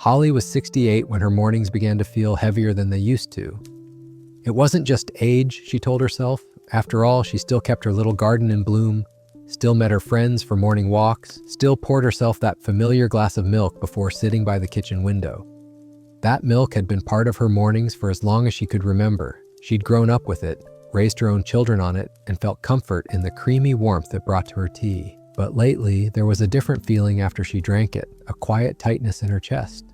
Holly was 68 when her mornings began to feel heavier than they used to. It wasn't just age, she told herself. After all, she still kept her little garden in bloom, still met her friends for morning walks, still poured herself that familiar glass of milk before sitting by the kitchen window. That milk had been part of her mornings for as long as she could remember. She'd grown up with it, raised her own children on it, and felt comfort in the creamy warmth it brought to her tea. But lately, there was a different feeling after she drank it, a quiet tightness in her chest,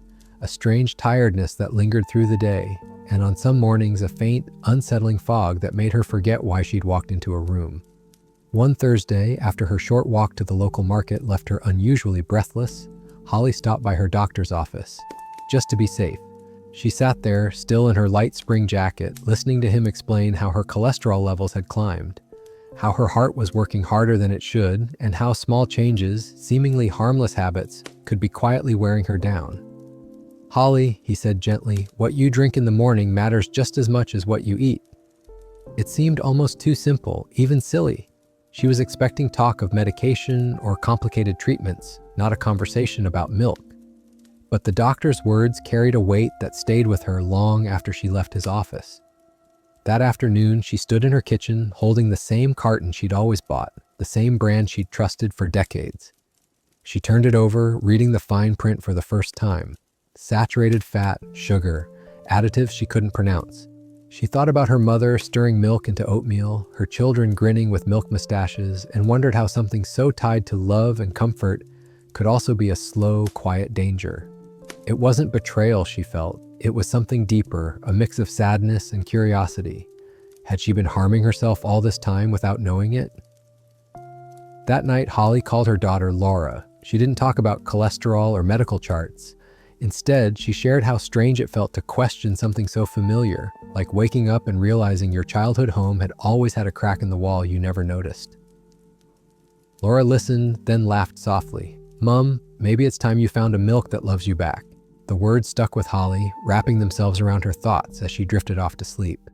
a strange tiredness that lingered through the day, and on some mornings a faint, unsettling fog that made her forget why she'd walked into a room. One Thursday, after her short walk to the local market left her unusually breathless, Holly stopped by her doctor's office, just to be safe. She sat there, still in her light spring jacket, listening to him explain how her cholesterol levels had climbed, how her heart was working harder than it should, and how small changes, seemingly harmless habits, could be quietly wearing her down. "Holly," he said gently, "what you drink in the morning matters just as much as what you eat." It seemed almost too simple, even silly. She was expecting talk of medication or complicated treatments, not a conversation about milk. But the doctor's words carried a weight that stayed with her long after she left his office. That afternoon, she stood in her kitchen holding the same carton she'd always bought, the same brand she'd trusted for decades. She turned it over, reading the fine print for the first time. Saturated fat, sugar, additives she couldn't pronounce. She thought about her mother stirring milk into oatmeal, her children grinning with milk mustaches, and wondered how something so tied to love and comfort could also be a slow, quiet danger. It wasn't betrayal she felt. It was something deeper, a mix of sadness and curiosity. Had she been harming herself all this time without knowing it? That night, Holly called her daughter Laura. She didn't talk about cholesterol or medical charts. Instead, she shared how strange it felt to question something so familiar, like waking up and realizing your childhood home had always had a crack in the wall you never noticed. Laura listened, then laughed softly. "Mum, maybe it's time you found a milk that loves you back." The words stuck with Holly, wrapping themselves around her thoughts as she drifted off to sleep.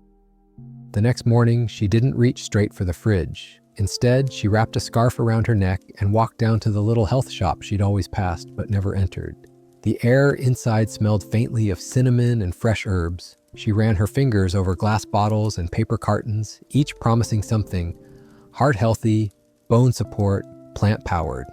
The next morning, she didn't reach straight for the fridge. Instead, she wrapped a scarf around her neck and walked down to the little health shop she'd always passed but never entered. The air inside smelled faintly of cinnamon and fresh herbs. She ran her fingers over glass bottles and paper cartons, each promising something: heart healthy, bone support, plant powered.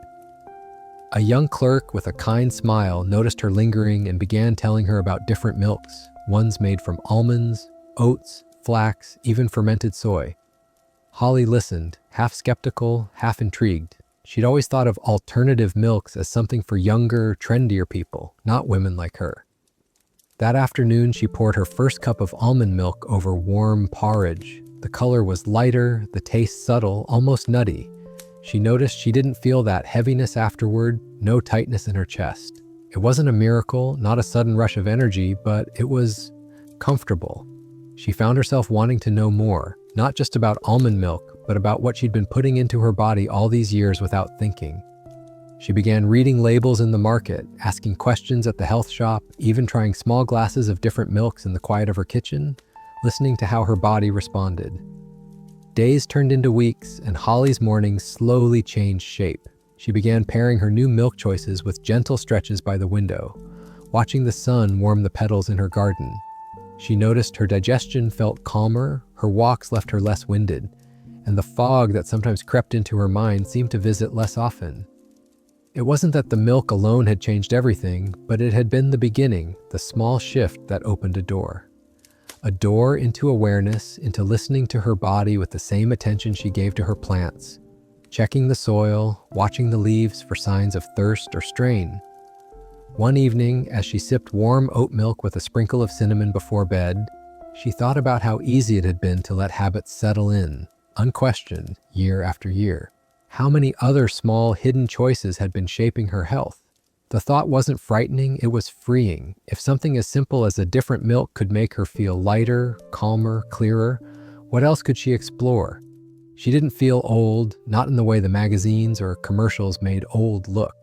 A young clerk with a kind smile noticed her lingering and began telling her about different milks, ones made from almonds, oats, flax, even fermented soy. Holly listened, half skeptical, half intrigued. She'd always thought of alternative milks as something for younger, trendier people, not women like her. That afternoon, she poured her first cup of almond milk over warm porridge. The color was lighter, the taste subtle, almost nutty. She noticed she didn't feel that heaviness afterward, no tightness in her chest. It wasn't a miracle, not a sudden rush of energy, but it was comfortable. She found herself wanting to know more, not just about almond milk, but about what she'd been putting into her body all these years without thinking. She began reading labels in the market, asking questions at the health shop, even trying small glasses of different milks in the quiet of her kitchen, listening to how her body responded. Days turned into weeks, and Holly's mornings slowly changed shape. She began pairing her new milk choices with gentle stretches by the window, watching the sun warm the petals in her garden. She noticed her digestion felt calmer, her walks left her less winded, and the fog that sometimes crept into her mind seemed to visit less often. It wasn't that the milk alone had changed everything, but it had been the beginning, the small shift that opened a door. A door into awareness, into listening to her body with the same attention she gave to her plants, checking the soil, watching the leaves for signs of thirst or strain. One evening, as she sipped warm oat milk with a sprinkle of cinnamon before bed, she thought about how easy it had been to let habits settle in, unquestioned, year after year. How many other small, hidden choices had been shaping her health? The thought wasn't frightening, it was freeing. If something as simple as a different milk could make her feel lighter, calmer, clearer, what else could she explore? She didn't feel old, not in the way the magazines or commercials made old look.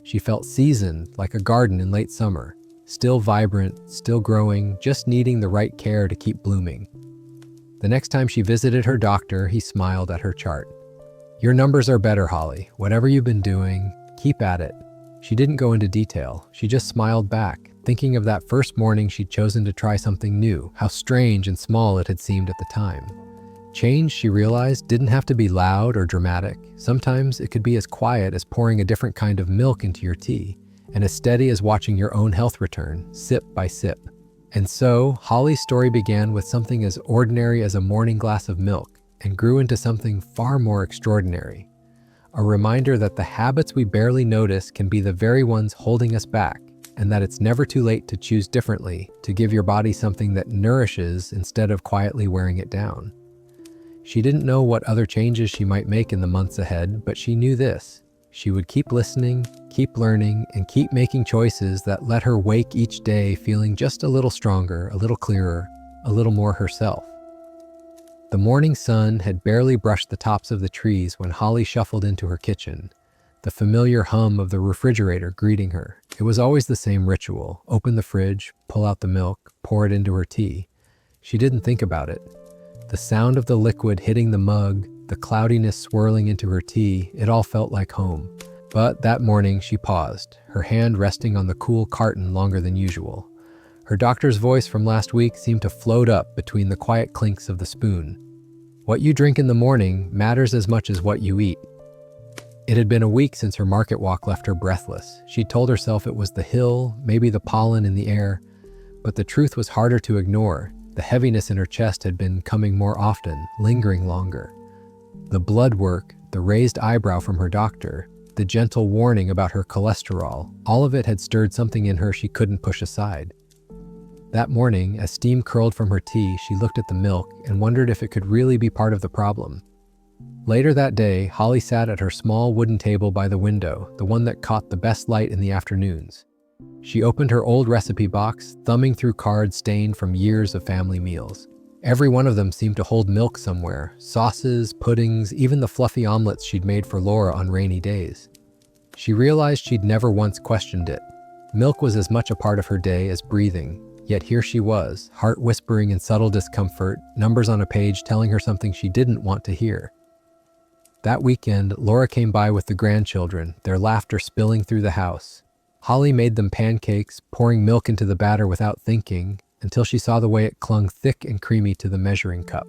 She felt seasoned, like a garden in late summer, still vibrant, still growing, just needing the right care to keep blooming. The next time she visited her doctor, he smiled at her chart. "Your numbers are better, Holly. Whatever you've been doing, keep at it." She didn't go into detail. She just smiled back, thinking of that first morning she'd chosen to try something new, how strange and small it had seemed at the time. Change, she realized, didn't have to be loud or dramatic. Sometimes it could be as quiet as pouring a different kind of milk into your tea, and as steady as watching your own health return, sip by sip. And so, Holly's story began with something as ordinary as a morning glass of milk and grew into something far more extraordinary. A reminder that the habits we barely notice can be the very ones holding us back, and that it's never too late to choose differently, to give your body something that nourishes instead of quietly wearing it down. She didn't know what other changes she might make in the months ahead, but she knew this. She would keep listening, keep learning, and keep making choices that let her wake each day feeling just a little stronger, a little clearer, a little more herself. The morning sun had barely brushed the tops of the trees when Holly shuffled into her kitchen, the familiar hum of the refrigerator greeting her. It was always the same ritual: open the fridge, pull out the milk, pour it into her tea. She didn't think about it. The sound of the liquid hitting the mug, the cloudiness swirling into her tea, it all felt like home. But that morning she paused, her hand resting on the cool carton longer than usual. Her doctor's voice from last week seemed to float up between the quiet clinks of the spoon. What you drink in the morning matters as much as what you eat. It had been a week since her market walk left her breathless. She'd told herself it was the hill, maybe the pollen in the air, but the truth was harder to ignore. The heaviness in her chest had been coming more often, lingering longer. The blood work, the raised eyebrow from her doctor, the gentle warning about her cholesterol, all of it had stirred something in her she couldn't push aside. That morning, as steam curled from her tea, she looked at the milk and wondered if it could really be part of the problem. Later that day, Holly sat at her small wooden table by the window, the one that caught the best light in the afternoons. She opened her old recipe box, thumbing through cards stained from years of family meals. Every one of them seemed to hold milk somewhere: sauces, puddings, even the fluffy omelets she'd made for Laura on rainy days. She realized she'd never once questioned it. Milk was as much a part of her day as breathing, yet here she was, heart whispering in subtle discomfort, numbers on a page telling her something she didn't want to hear. That weekend, Laura came by with the grandchildren, their laughter spilling through the house. Holly made them pancakes, pouring milk into the batter without thinking, until she saw the way it clung thick and creamy to the measuring cup.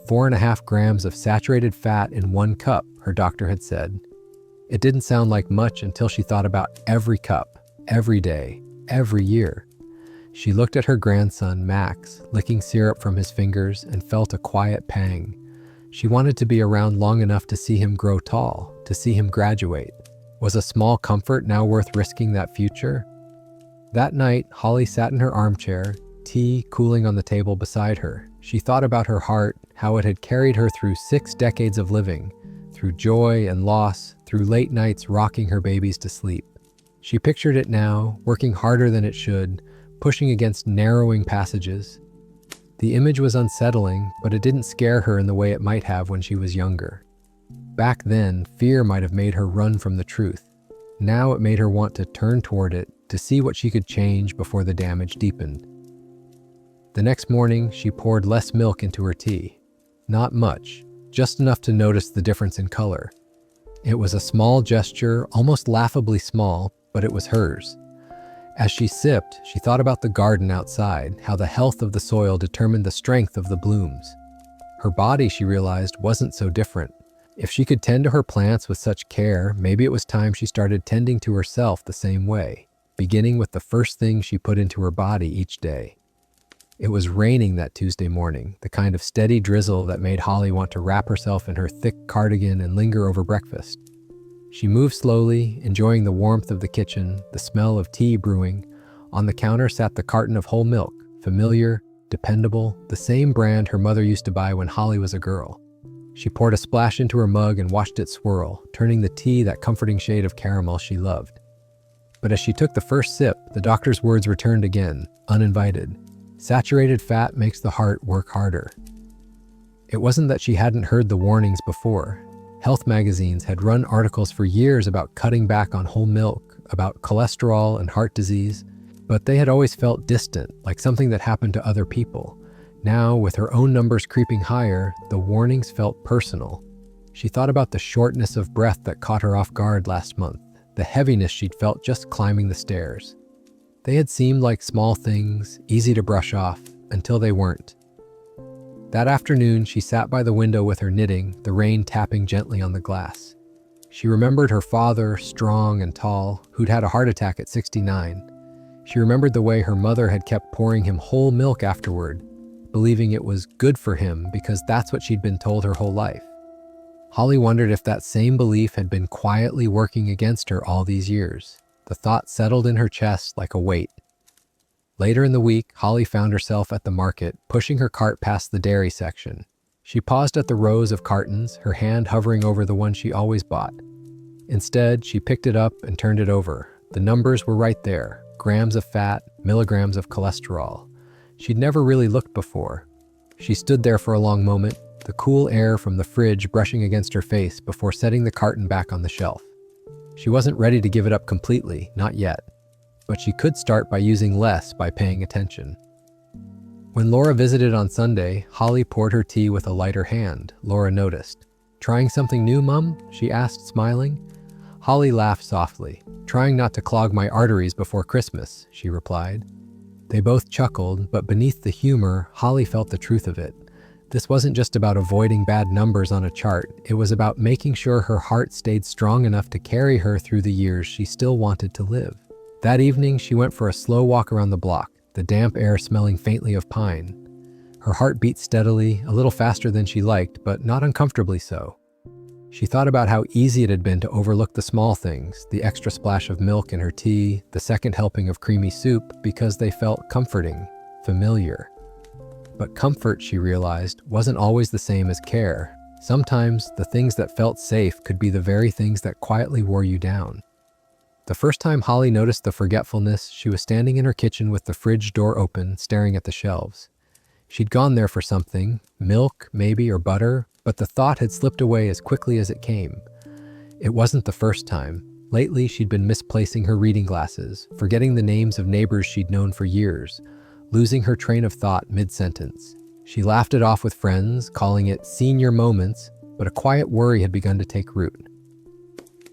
4.5 grams of saturated fat in 1 cup, her doctor had said. It didn't sound like much until she thought about every cup, every day, every year. She looked at her grandson, Max, licking syrup from his fingers, and felt a quiet pang. She wanted to be around long enough to see him grow tall, to see him graduate. Was a small comfort now worth risking that future? That night, Holly sat in her armchair, tea cooling on the table beside her. She thought about her heart, how it had carried her through 6 decades of living, through joy and loss, through late nights rocking her babies to sleep. She pictured it now, working harder than it should, pushing against narrowing passages. The image was unsettling, but it didn't scare her in the way it might have when she was younger. Back then, fear might have made her run from the truth. Now it made her want to turn toward it, to see what she could change before the damage deepened. The next morning, she poured less milk into her tea. Not much, just enough to notice the difference in color. It was a small gesture, almost laughably small, but it was hers. As she sipped, she thought about the garden outside, how the health of the soil determined the strength of the blooms. Her body, she realized, wasn't so different. If she could tend to her plants with such care, maybe it was time she started tending to herself the same way, beginning with the first thing she put into her body each day. It was raining that Tuesday morning, the kind of steady drizzle that made Holly want to wrap herself in her thick cardigan and linger over breakfast. She moved slowly, enjoying the warmth of the kitchen, the smell of tea brewing. On the counter sat the carton of whole milk, familiar, dependable, the same brand her mother used to buy when Holly was a girl. She poured a splash into her mug and watched it swirl, turning the tea that comforting shade of caramel she loved. But as she took the first sip, the doctor's words returned again, uninvited. Saturated fat makes the heart work harder. It wasn't that she hadn't heard the warnings before. Health magazines had run articles for years about cutting back on whole milk, about cholesterol and heart disease, but they had always felt distant, like something that happened to other people. Now, with her own numbers creeping higher, the warnings felt personal. She thought about the shortness of breath that caught her off guard last month, the heaviness she'd felt just climbing the stairs. They had seemed like small things, easy to brush off, until they weren't. That afternoon, she sat by the window with her knitting, the rain tapping gently on the glass. She remembered her father, strong and tall, who'd had a heart attack at 69. She remembered the way her mother had kept pouring him whole milk afterward, believing it was good for him because that's what she'd been told her whole life. Holly wondered if that same belief had been quietly working against her all these years. The thought settled in her chest like a weight. Later in the week, Holly found herself at the market, pushing her cart past the dairy section. She paused at the rows of cartons, her hand hovering over the one she always bought. Instead, she picked it up and turned it over. The numbers were right there, grams of fat, milligrams of cholesterol. She'd never really looked before. She stood there for a long moment, the cool air from the fridge brushing against her face before setting the carton back on the shelf. She wasn't ready to give it up completely, not yet. But she could start by using less by paying attention. When Laura visited on Sunday, Holly poured her tea with a lighter hand, Laura noticed. "Trying something new, Mum?" she asked, smiling. Holly laughed softly. "Trying not to clog my arteries before Christmas," she replied. They both chuckled, but beneath the humor, Holly felt the truth of it. This wasn't just about avoiding bad numbers on a chart. It was about making sure her heart stayed strong enough to carry her through the years she still wanted to live. That evening, she went for a slow walk around the block, the damp air smelling faintly of pine. Her heart beat steadily, a little faster than she liked, but not uncomfortably so. She thought about how easy it had been to overlook the small things, the extra splash of milk in her tea, the second helping of creamy soup, because they felt comforting, familiar. But comfort, she realized, wasn't always the same as care. Sometimes, the things that felt safe could be the very things that quietly wore you down. The first time Holly noticed the forgetfulness, she was standing in her kitchen with the fridge door open, staring at the shelves. She'd gone there for something, milk, maybe, or butter, but the thought had slipped away as quickly as it came. It wasn't the first time. Lately, she'd been misplacing her reading glasses, forgetting the names of neighbors she'd known for years, losing her train of thought mid-sentence. She laughed it off with friends, calling it senior moments, but a quiet worry had begun to take root.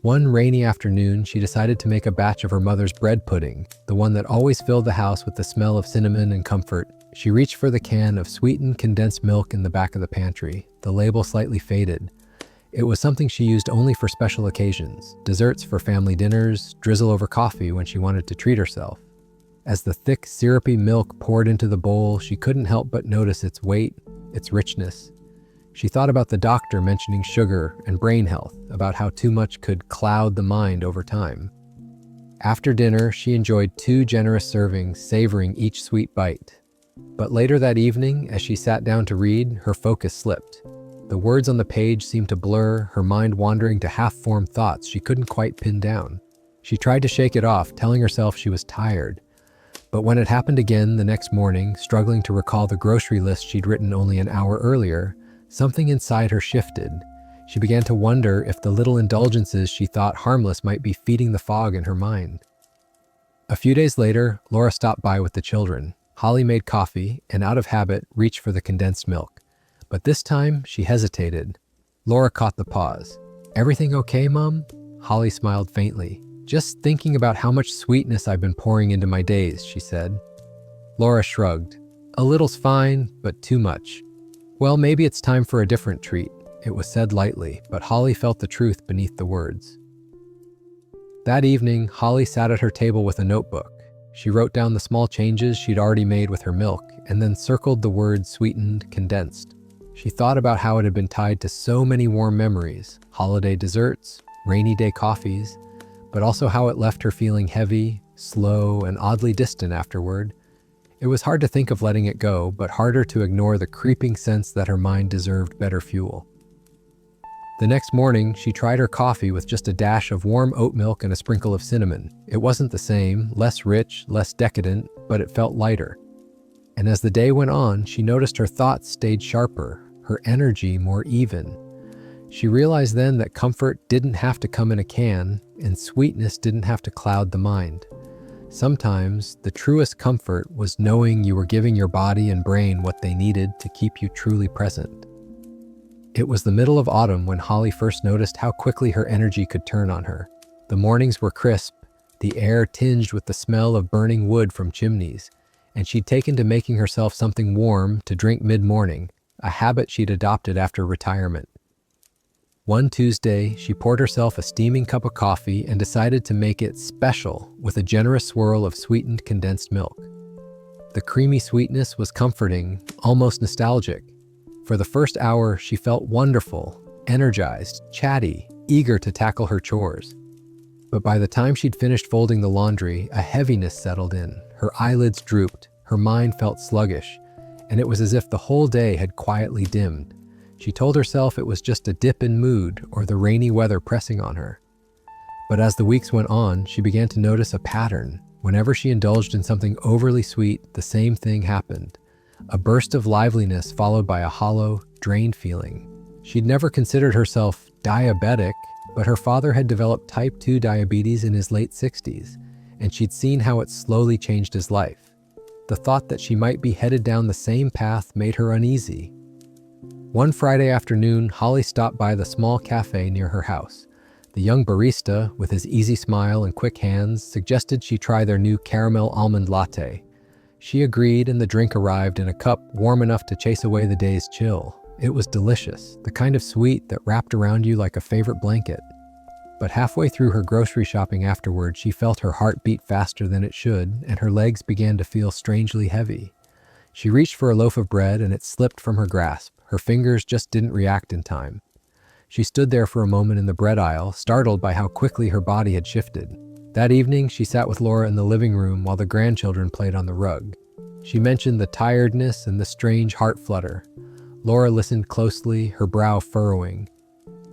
One rainy afternoon, she decided to make a batch of her mother's bread pudding, the one that always filled the house with the smell of cinnamon and comfort. She reached for the can of sweetened condensed milk in the back of the pantry, the label slightly faded. It was something she used only for special occasions, desserts for family dinners, drizzle over coffee when she wanted to treat herself. As the thick, syrupy milk poured into the bowl, she couldn't help but notice its weight, its richness. She thought about the doctor mentioning sugar and brain health, about how too much could cloud the mind over time. After dinner, she enjoyed 2 generous servings, savoring each sweet bite. But later that evening, as she sat down to read, her focus slipped. The words on the page seemed to blur, her mind wandering to half-formed thoughts she couldn't quite pin down. She tried to shake it off, telling herself she was tired. But when it happened again the next morning, struggling to recall the grocery list she'd written only an hour earlier, something inside her shifted. She began to wonder if the little indulgences she thought harmless might be feeding the fog in her mind. A few days later, Laura stopped by with the children. Holly made coffee and, out of habit, reached for the condensed milk. But this time, she hesitated. Laura caught the pause. "Everything okay, Mom?" Holly smiled faintly. "Just thinking about how much sweetness I've been pouring into my days," she said. Laura shrugged. "A little's fine, but too much." "Well, maybe it's time for a different treat." It was said lightly, but Holly felt the truth beneath the words. That evening, Holly sat at her table with a notebook. She wrote down the small changes she'd already made with her milk, and then circled the words sweetened, condensed. She thought about how it had been tied to so many warm memories, holiday desserts, rainy day coffees, but also how it left her feeling heavy, slow, and oddly distant afterward. It was hard to think of letting it go, but harder to ignore the creeping sense that her mind deserved better fuel. The next morning, she tried her coffee with just a dash of warm oat milk and a sprinkle of cinnamon. It wasn't the same, less rich, less decadent, but it felt lighter. And as the day went on, she noticed her thoughts stayed sharper, her energy more even. She realized then that comfort didn't have to come in a can, and sweetness didn't have to cloud the mind. Sometimes, the truest comfort was knowing you were giving your body and brain what they needed to keep you truly present. It was the middle of autumn when Holly first noticed how quickly her energy could turn on her. The mornings were crisp, the air tinged with the smell of burning wood from chimneys, and she'd taken to making herself something warm to drink mid-morning, a habit she'd adopted after retirement. One Tuesday, she poured herself a steaming cup of coffee and decided to make it special with a generous swirl of sweetened condensed milk. The creamy sweetness was comforting, almost nostalgic. For the first hour, she felt wonderful, energized, chatty, eager to tackle her chores. But by the time she'd finished folding the laundry, a heaviness settled in. Her eyelids drooped, her mind felt sluggish, and it was as if the whole day had quietly dimmed. She told herself it was just a dip in mood or the rainy weather pressing on her. But as the weeks went on, she began to notice a pattern. Whenever she indulged in something overly sweet, the same thing happened. A burst of liveliness followed by a hollow, drained feeling. She'd never considered herself diabetic, but her father had developed type 2 diabetes in his late 60s, and she'd seen how it slowly changed his life. The thought that she might be headed down the same path made her uneasy. One Friday afternoon, Holly stopped by the small cafe near her house. The young barista, with his easy smile and quick hands, suggested she try their new caramel almond latte. She agreed, and the drink arrived in a cup warm enough to chase away the day's chill. It was delicious, the kind of sweet that wrapped around you like a favorite blanket. But halfway through her grocery shopping afterward, she felt her heart beat faster than it should, and her legs began to feel strangely heavy. She reached for a loaf of bread, and it slipped from her grasp. Her fingers just didn't react in time. She stood there for a moment in the bread aisle, startled by how quickly her body had shifted. That evening, she sat with Laura in the living room while the grandchildren played on the rug. She mentioned the tiredness and the strange heart flutter. Laura listened closely, her brow furrowing.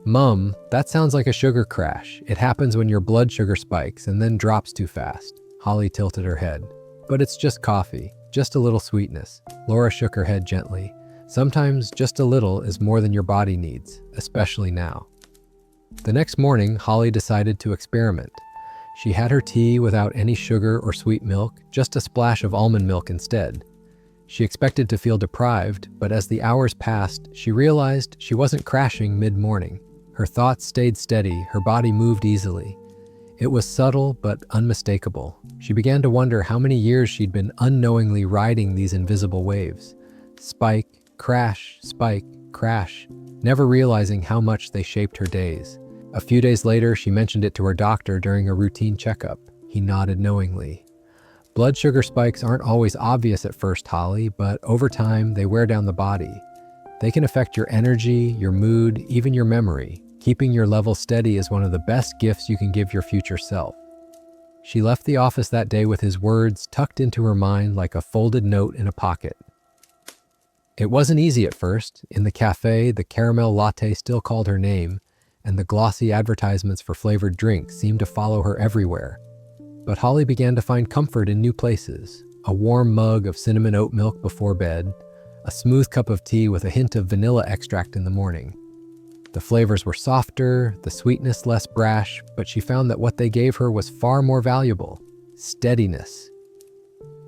"Mum, that sounds like a sugar crash. It happens when your blood sugar spikes and then drops too fast." Holly tilted her head. "But it's just coffee, just a little sweetness." Laura shook her head gently. "Sometimes just a little is more than your body needs, especially now." The next morning, Holly decided to experiment. She had her tea without any sugar or sweet milk, just a splash of almond milk instead. She expected to feel deprived, but as the hours passed, she realized she wasn't crashing mid-morning. Her thoughts stayed steady, her body moved easily. It was subtle but unmistakable. She began to wonder how many years she'd been unknowingly riding these invisible waves. Spike, crash, spike, crash, never realizing how much they shaped her days. A few days later, she mentioned it to her doctor during a routine checkup. He nodded knowingly. "Blood sugar spikes aren't always obvious at first, Holly, but over time, they wear down the body. They can affect your energy, your mood, even your memory. Keeping your level steady is one of the best gifts you can give your future self." She left the office that day with his words tucked into her mind like a folded note in a pocket. It wasn't easy at first. In the cafe, the caramel latte still called her name, and the glossy advertisements for flavored drinks seemed to follow her everywhere. But Holly began to find comfort in new places. A warm mug of cinnamon oat milk before bed, a smooth cup of tea with a hint of vanilla extract in the morning. The flavors were softer, the sweetness less brash, but she found that what they gave her was far more valuable: steadiness.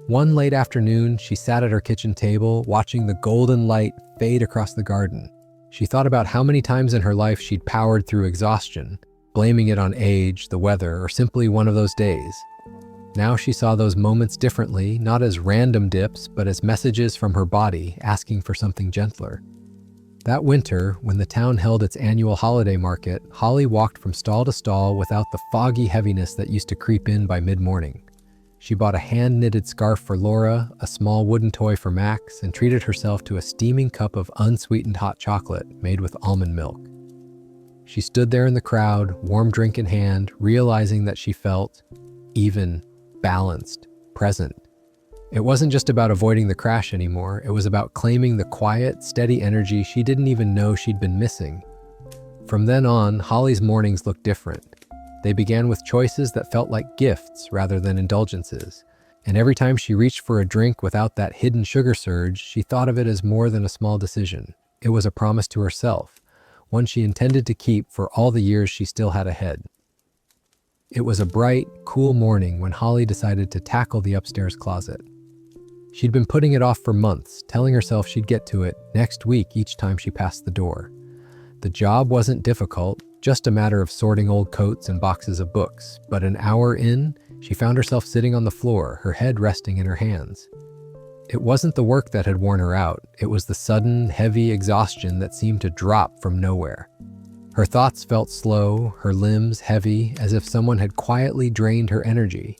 One late afternoon, she sat at her kitchen table, watching the golden light fade across the garden. She thought about how many times in her life she'd powered through exhaustion, blaming it on age, the weather, or simply one of those days. Now she saw those moments differently, not as random dips, but as messages from her body asking for something gentler. That winter, when the town held its annual holiday market, Holly walked from stall to stall without the foggy heaviness that used to creep in by mid-morning. She bought a hand-knitted scarf for Laura, a small wooden toy for Max, and treated herself to a steaming cup of unsweetened hot chocolate made with almond milk. She stood there in the crowd, warm drink in hand, realizing that she felt even, balanced, present. It wasn't just about avoiding the crash anymore. It was about claiming the quiet, steady energy she didn't even know she'd been missing. From then on, Holly's mornings looked different. They began with choices that felt like gifts rather than indulgences. And every time she reached for a drink without that hidden sugar surge, she thought of it as more than a small decision. It was a promise to herself, one she intended to keep for all the years she still had ahead. It was a bright, cool morning when Holly decided to tackle the upstairs closet. She'd been putting it off for months, telling herself she'd get to it next week each time she passed the door. The job wasn't difficult, just a matter of sorting old coats and boxes of books, but an hour in, She found herself sitting on the floor, her head resting in her hands. It wasn't the work that had worn her out, it was the sudden, heavy exhaustion that seemed to drop from nowhere. Her thoughts felt slow, her limbs heavy, as if someone had quietly drained her energy.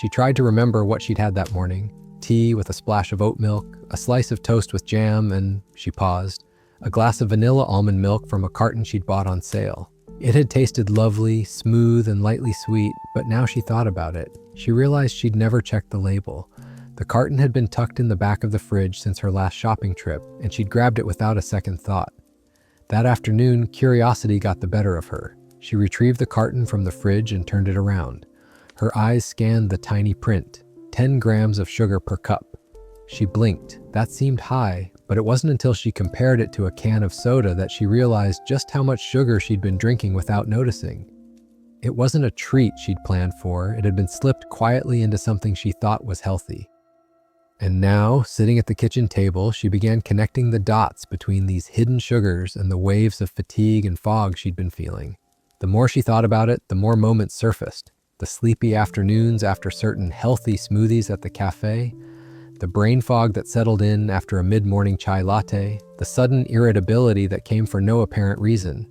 She tried to remember what she'd had that morning: tea with a splash of oat milk, a slice of toast with jam, and, she paused, a glass of vanilla almond milk from a carton she'd bought on sale. It had tasted lovely, smooth, and lightly sweet, but now she thought about it. She realized she'd never checked the label. The carton had been tucked in the back of the fridge since her last shopping trip, and she'd grabbed it without a second thought. That afternoon, curiosity got the better of her. She retrieved the carton from the fridge and turned it around. Her eyes scanned the tiny print: 10 grams of sugar per cup. She blinked. That seemed high, but it wasn't until she compared it to a can of soda that she realized just how much sugar she'd been drinking without noticing. It wasn't a treat she'd planned for, it had been slipped quietly into something she thought was healthy. And now, sitting at the kitchen table, she began connecting the dots between these hidden sugars and the waves of fatigue and fog she'd been feeling. The more she thought about it, the more moments surfaced. The sleepy afternoons after certain healthy smoothies at the cafe, the brain fog that settled in after a mid-morning chai latte, the sudden irritability that came for no apparent reason.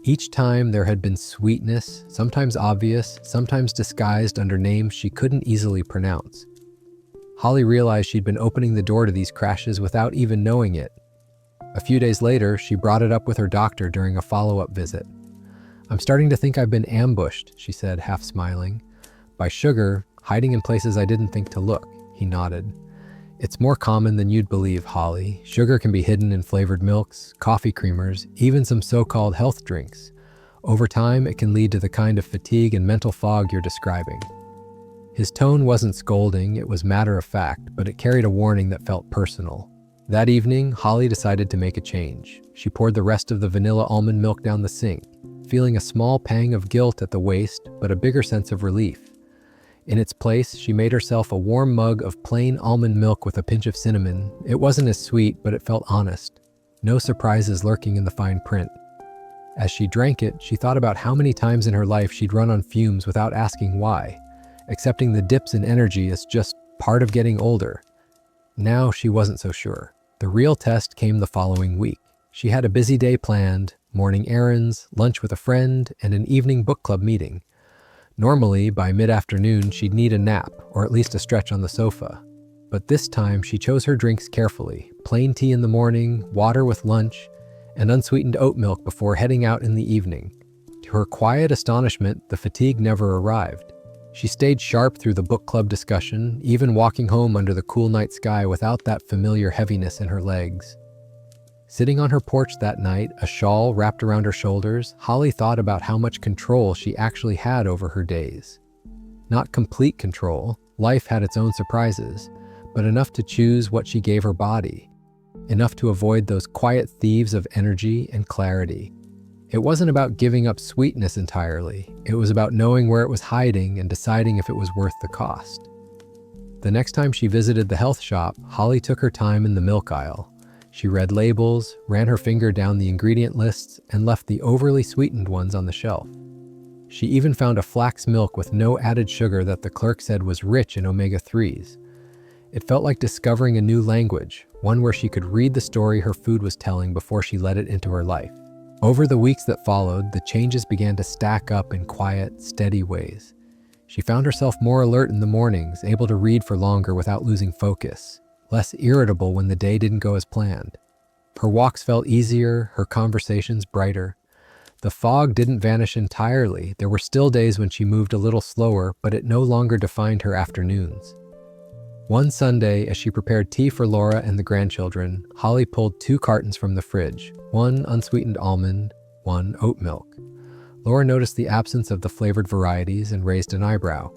Each time there had been sweetness, sometimes obvious, sometimes disguised under names she couldn't easily pronounce. Holly realized she'd been opening the door to these crashes without even knowing it. A few days later, she brought it up with her doctor during a follow-up visit. "I'm starting to think I've been ambushed," she said, half smiling. "By sugar, hiding in places I didn't think to look," he nodded. "It's more common than you'd believe, Holly. Sugar can be hidden in flavored milks, coffee creamers, even some so-called health drinks. Over time, it can lead to the kind of fatigue and mental fog you're describing." His tone wasn't scolding, it was matter of fact, but it carried a warning that felt personal. That evening, Holly decided to make a change. She poured the rest of the vanilla almond milk down the sink, feeling a small pang of guilt at the waste, but a bigger sense of relief. In its place, she made herself a warm mug of plain almond milk with a pinch of cinnamon. It wasn't as sweet, but it felt honest. No surprises lurking in the fine print. As she drank it, she thought about how many times in her life she'd run on fumes without asking why, accepting the dips in energy as just part of getting older. Now she wasn't so sure. The real test came the following week. She had a busy day planned: morning errands, lunch with a friend, and an evening book club meeting. Normally, by mid-afternoon, she'd need a nap, or at least a stretch on the sofa. But this time, she chose her drinks carefully: plain tea in the morning, water with lunch, and unsweetened oat milk before heading out in the evening. To her quiet astonishment, the fatigue never arrived. She stayed sharp through the book club discussion, even walking home under the cool night sky without that familiar heaviness in her legs. Sitting on her porch that night, a shawl wrapped around her shoulders, Holly thought about how much control she actually had over her days. Not complete control, life had its own surprises, but enough to choose what she gave her body, enough to avoid those quiet thieves of energy and clarity. It wasn't about giving up sweetness entirely, it was about knowing where it was hiding and deciding if it was worth the cost. The next time she visited the health shop, Holly took her time in the milk aisle. She read labels, ran her finger down the ingredient lists, and left the overly sweetened ones on the shelf. She even found a flax milk with no added sugar that the clerk said was rich in omega-3s. It felt like discovering a new language, one where she could read the story her food was telling before she let it into her life. Over the weeks that followed, the changes began to stack up in quiet, steady ways. She found herself more alert in the mornings, able to read for longer without losing focus, less irritable when the day didn't go as planned. Her walks felt easier, her conversations brighter. The fog didn't vanish entirely. There were still days when she moved a little slower, but it no longer defined her afternoons. One Sunday, as she prepared tea for Laura and the grandchildren, Holly pulled 2 cartons from the fridge, one unsweetened almond, one oat milk. Laura noticed the absence of the flavored varieties and raised an eyebrow.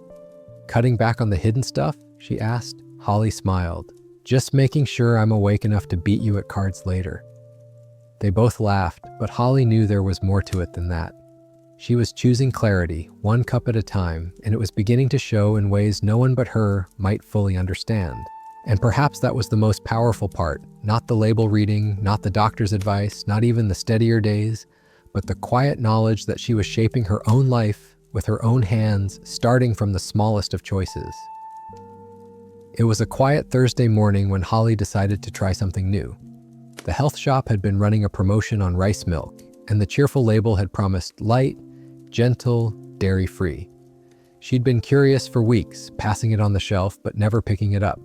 "Cutting back on the hidden stuff?" she asked. Holly smiled. "Just making sure I'm awake enough to beat you at cards later." They both laughed, but Holly knew there was more to it than that. She was choosing clarity, 1 cup at a time, and it was beginning to show in ways no one but her might fully understand. And perhaps that was the most powerful part, not the label reading, not the doctor's advice, not even the steadier days, but the quiet knowledge that she was shaping her own life, with her own hands, starting from the smallest of choices. It was a quiet Thursday morning when Holly decided to try something new. The health shop had been running a promotion on rice milk, and the cheerful label had promised light, gentle, dairy-free. She'd been curious for weeks, passing it on the shelf but never picking it up.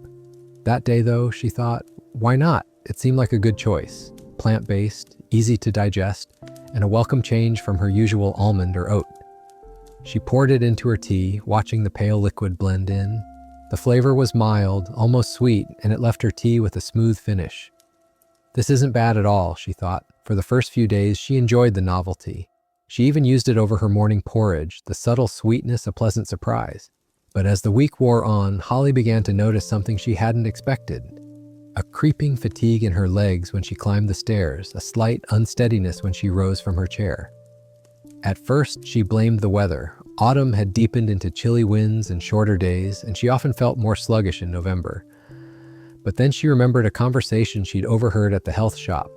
That day, though, she thought, why not? It seemed like a good choice. Plant-based, easy to digest, and a welcome change from her usual almond or oat. She poured it into her tea, watching the pale liquid blend in. The flavor was mild, almost sweet, and it left her tea with a smooth finish. This isn't bad at all, she thought. For the first few days, she enjoyed the novelty. She even used it over her morning porridge, the subtle sweetness a pleasant surprise. But as the week wore on, Holly began to notice something she hadn't expected. A creeping fatigue in her legs when she climbed the stairs, a slight unsteadiness when she rose from her chair. At first, she blamed the weather. Autumn had deepened into chilly winds and shorter days, and she often felt more sluggish in November. But then she remembered a conversation she'd overheard at the health shop.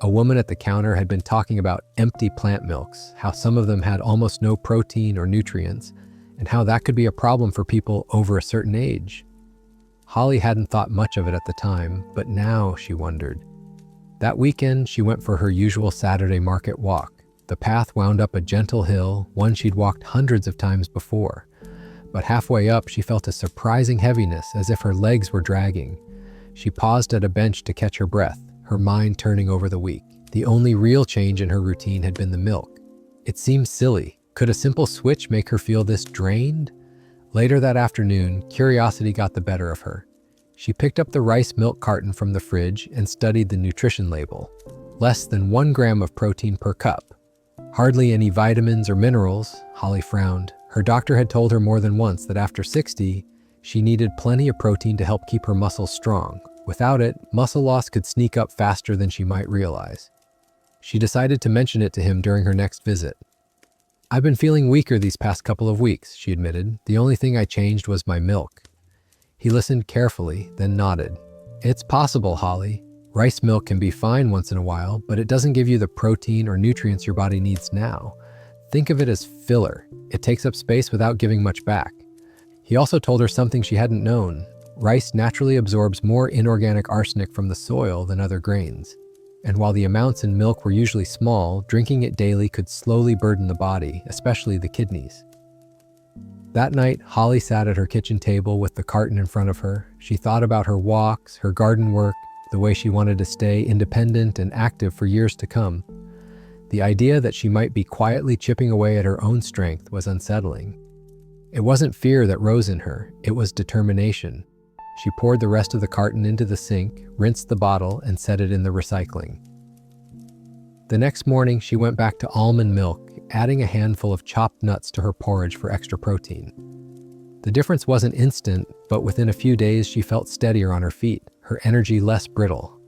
A woman at the counter had been talking about empty plant milks, how some of them had almost no protein or nutrients, and how that could be a problem for people over a certain age. Holly hadn't thought much of it at the time, but now she wondered. That weekend, she went for her usual Saturday market walk. The path wound up a gentle hill, one she'd walked hundreds of times before. But halfway up, she felt a surprising heaviness, as if her legs were dragging. She paused at a bench to catch her breath, her mind turning over the week. The only real change in her routine had been the milk. It seemed silly. Could a simple switch make her feel this drained? Later that afternoon, curiosity got the better of her. She picked up the rice milk carton from the fridge and studied the nutrition label. Less than 1 gram of protein per cup. Hardly any vitamins or minerals, Holly frowned. Her doctor had told her more than once that after 60, she needed plenty of protein to help keep her muscles strong. Without it, muscle loss could sneak up faster than she might realize. She decided to mention it to him during her next visit. I've been feeling weaker these past couple of weeks, she admitted. The only thing I changed was my milk. He listened carefully, then nodded. It's possible, Holly. Rice milk can be fine once in a while, but it doesn't give you the protein or nutrients your body needs now. Think of it as filler. It takes up space without giving much back. He also told her something she hadn't known. Rice naturally absorbs more inorganic arsenic from the soil than other grains. And while the amounts in milk were usually small, drinking it daily could slowly burden the body, especially the kidneys. That night, Holly sat at her kitchen table with the carton in front of her. She thought about her walks, her garden work, the way she wanted to stay independent and active for years to come. The idea that she might be quietly chipping away at her own strength was unsettling. It wasn't fear that rose in her, it was determination. She poured the rest of the carton into the sink, rinsed the bottle, and set it in the recycling. The next morning, she went back to almond milk, adding a handful of chopped nuts to her porridge for extra protein. The difference wasn't instant, but within a few days she felt steadier on her feet, her energy less brittle.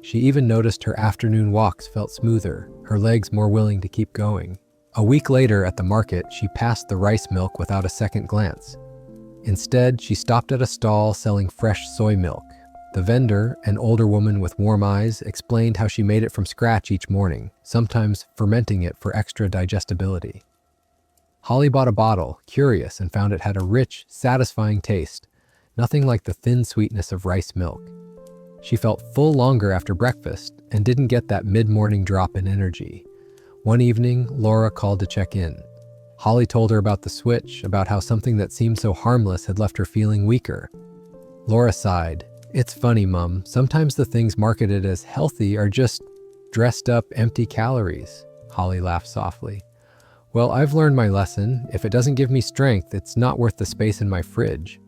She even noticed her afternoon walks felt smoother, her legs more willing to keep going. A week later at the market, she passed the rice milk without a second glance. Instead, she stopped at a stall selling fresh soy milk. The vendor, an older woman with warm eyes, explained how she made it from scratch each morning, sometimes fermenting it for extra digestibility. Holly bought a bottle, curious, and found it had a rich, satisfying taste, nothing like the thin sweetness of rice milk. She felt full longer after breakfast and didn't get that mid-morning drop in energy. One evening, Laura called to check in. Holly told her about the switch, about how something that seemed so harmless had left her feeling weaker. Laura sighed. It's funny, Mum. Sometimes the things marketed as healthy are just dressed up empty calories. Holly laughed softly. Well, I've learned my lesson. If it doesn't give me strength, it's not worth the space in my fridge.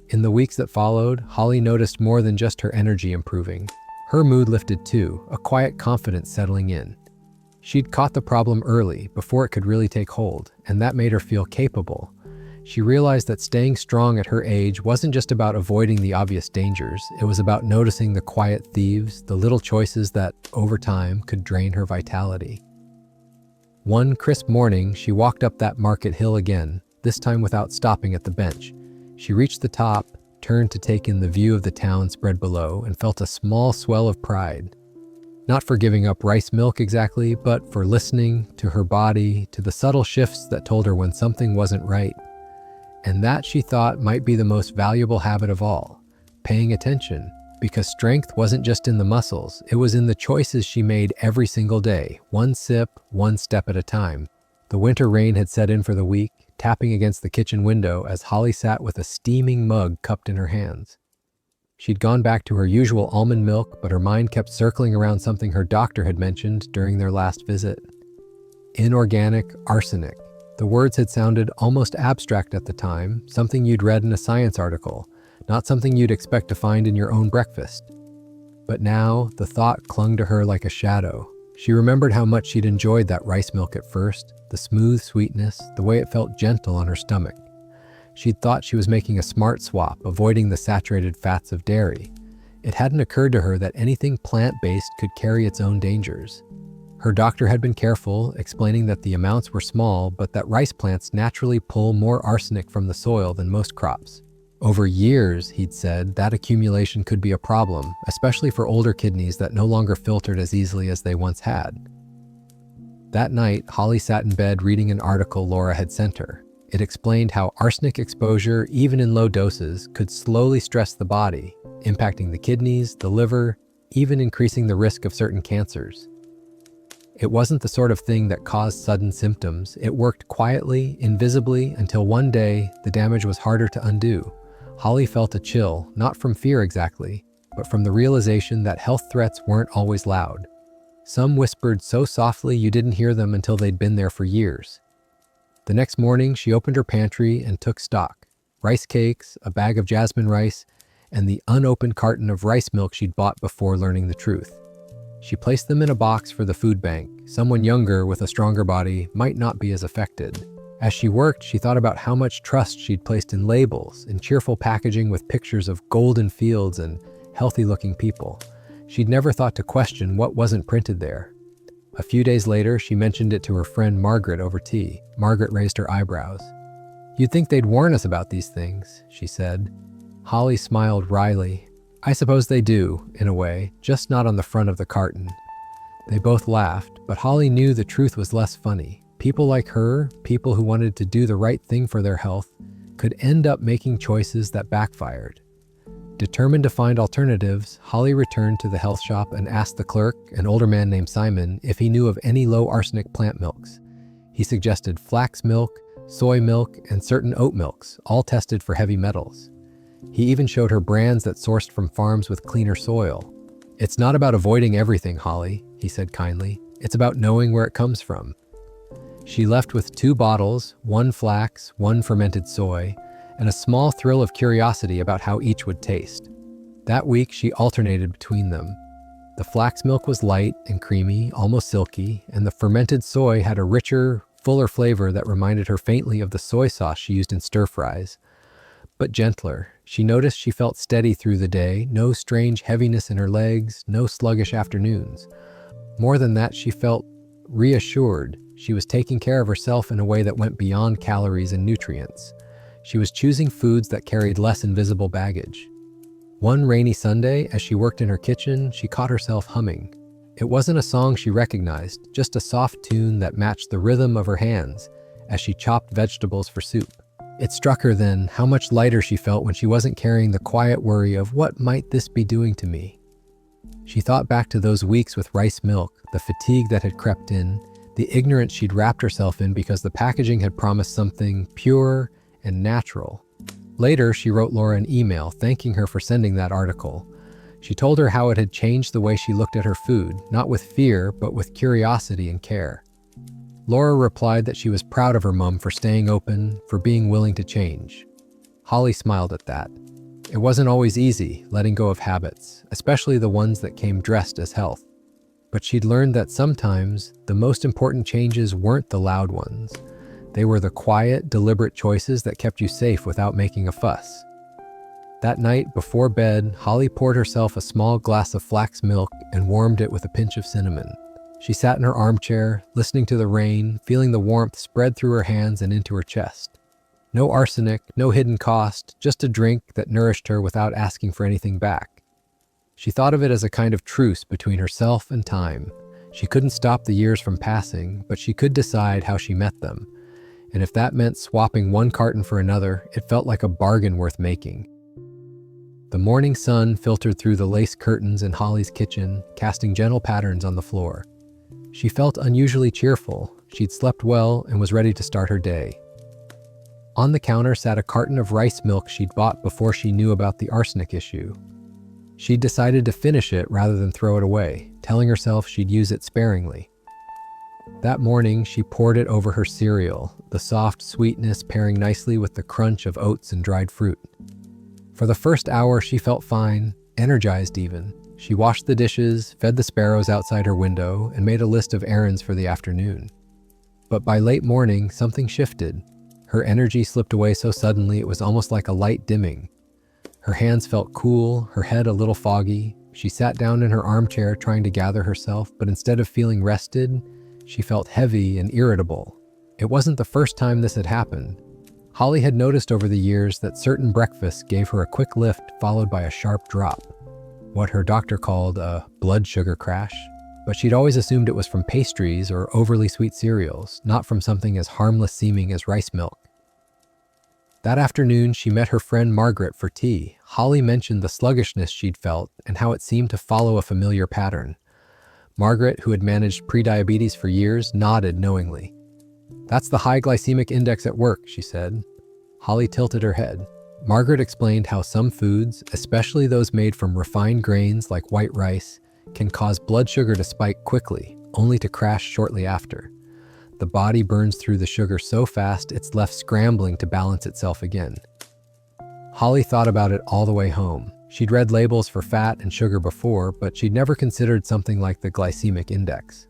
In the weeks that followed, Holly noticed more than just her energy improving. Her mood lifted too, a quiet confidence settling in. She'd caught the problem early, before it could really take hold, and that made her feel capable. She realized that staying strong at her age wasn't just about avoiding the obvious dangers, it was about noticing the quiet thieves, the little choices that, over time, could drain her vitality. One crisp morning, she walked up that market hill again, this time without stopping at the bench. She reached the top, turned to take in the view of the town spread below, and felt a small swell of pride. Not for giving up rice milk exactly, but for listening to her body, to the subtle shifts that told her when something wasn't right. And that, she thought, might be the most valuable habit of all, paying attention, because strength wasn't just in the muscles, it was in the choices she made every single day, one sip, one step at a time. The winter rain had set in for the week, tapping against the kitchen window as Holly sat with a steaming mug cupped in her hands. She'd gone back to her usual almond milk, but her mind kept circling around something her doctor had mentioned during their last visit. Inorganic arsenic. The words had sounded almost abstract at the time, something you'd read in a science article, not something you'd expect to find in your own breakfast. But now, the thought clung to her like a shadow. She remembered how much she'd enjoyed that rice milk at first, the smooth sweetness, the way it felt gentle on her stomach. She'd thought she was making a smart swap, avoiding the saturated fats of dairy. It hadn't occurred to her that anything plant-based could carry its own dangers. Her doctor had been careful, explaining that the amounts were small, but that rice plants naturally pull more arsenic from the soil than most crops. Over years, he'd said, that accumulation could be a problem, especially for older kidneys that no longer filtered as easily as they once had. That night, Holly sat in bed reading an article Laura had sent her. It explained how arsenic exposure, even in low doses, could slowly stress the body, impacting the kidneys, the liver, even increasing the risk of certain cancers. It wasn't the sort of thing that caused sudden symptoms. It worked quietly, invisibly, until one day, the damage was harder to undo. Holly felt a chill, not from fear exactly, but from the realization that health threats weren't always loud. Some whispered so softly you didn't hear them until they'd been there for years. The next morning, she opened her pantry and took stock. Rice cakes, a bag of jasmine rice, and the unopened carton of rice milk she'd bought before learning the truth. She placed them in a box for the food bank. Someone younger with a stronger body might not be as affected. As she worked, she thought about how much trust she'd placed in labels, in cheerful packaging with pictures of golden fields and healthy-looking people. She'd never thought to question what wasn't printed there. A few days later, she mentioned it to her friend Margaret over tea. Margaret raised her eyebrows. "You'd think they'd warn us about these things," she said. Holly smiled wryly. "I suppose they do, in a way, just not on the front of the carton." They both laughed, but Holly knew the truth was less funny. People like her, people who wanted to do the right thing for their health, could end up making choices that backfired. Determined to find alternatives, Holly returned to the health shop and asked the clerk, an older man named Simon, if he knew of any low arsenic plant milks. He suggested flax milk, soy milk, and certain oat milks, all tested for heavy metals. He even showed her brands that sourced from farms with cleaner soil. "It's not about avoiding everything, Holly," he said kindly. "It's about knowing where it comes from." She left with 2 bottles, one flax, one fermented soy, and a small thrill of curiosity about how each would taste. That week, she alternated between them. The flax milk was light and creamy, almost silky, and the fermented soy had a richer, fuller flavor that reminded her faintly of the soy sauce she used in stir-fries. But gentler. She noticed she felt steady through the day, no strange heaviness in her legs, no sluggish afternoons. More than that, she felt reassured. She was taking care of herself in a way that went beyond calories and nutrients. She was choosing foods that carried less invisible baggage. One rainy Sunday, as she worked in her kitchen, she caught herself humming. It wasn't a song she recognized, just a soft tune that matched the rhythm of her hands as she chopped vegetables for soup. It struck her then how much lighter she felt when she wasn't carrying the quiet worry of what might this be doing to me. She thought back to those weeks with rice milk, the fatigue that had crept in, the ignorance she'd wrapped herself in because the packaging had promised something pure and natural. Later, she wrote Laura an email thanking her for sending that article. She told her how it had changed the way she looked at her food, not with fear, but with curiosity and care. Laura replied that she was proud of her mom for staying open, for being willing to change. Holly smiled at that. It wasn't always easy, letting go of habits, especially the ones that came dressed as health. But she'd learned that sometimes the most important changes weren't the loud ones. They were the quiet, deliberate choices that kept you safe without making a fuss. That night, before bed, Holly poured herself a small glass of flax milk and warmed it with a pinch of cinnamon. She sat in her armchair, listening to the rain, feeling the warmth spread through her hands and into her chest. No arsenic, no hidden cost, just a drink that nourished her without asking for anything back. She thought of it as a kind of truce between herself and time. She couldn't stop the years from passing, but she could decide how she met them. And if that meant swapping one carton for another, it felt like a bargain worth making. The morning sun filtered through the lace curtains in Holly's kitchen, casting gentle patterns on the floor. She felt unusually cheerful. She'd slept well and was ready to start her day. On the counter sat a carton of rice milk she'd bought before she knew about the arsenic issue. She'd decided to finish it rather than throw it away, telling herself she'd use it sparingly. That morning, she poured it over her cereal, the soft sweetness pairing nicely with the crunch of oats and dried fruit. For the first hour, she felt fine, energized even. She washed the dishes, fed the sparrows outside her window, and made a list of errands for the afternoon. But by late morning, something shifted. Her energy slipped away so suddenly it was almost like a light dimming. Her hands felt cool, her head a little foggy. She sat down in her armchair trying to gather herself, but instead of feeling rested, she felt heavy and irritable. It wasn't the first time this had happened. Holly had noticed over the years that certain breakfasts gave her a quick lift followed by a sharp drop, what her doctor called a blood sugar crash. But she'd always assumed it was from pastries or overly sweet cereals, not from something as harmless seeming as rice milk. That afternoon, she met her friend Margaret for tea. Holly mentioned the sluggishness she'd felt and how it seemed to follow a familiar pattern. Margaret, who had managed prediabetes for years, nodded knowingly. "That's the high glycemic index at work," she said. Holly tilted her head. Margaret explained how some foods, especially those made from refined grains like white rice, can cause blood sugar to spike quickly, only to crash shortly after. The body burns through the sugar so fast it's left scrambling to balance itself again. Holly thought about it all the way home. She'd read labels for fat and sugar before, but she'd never considered something like the glycemic index.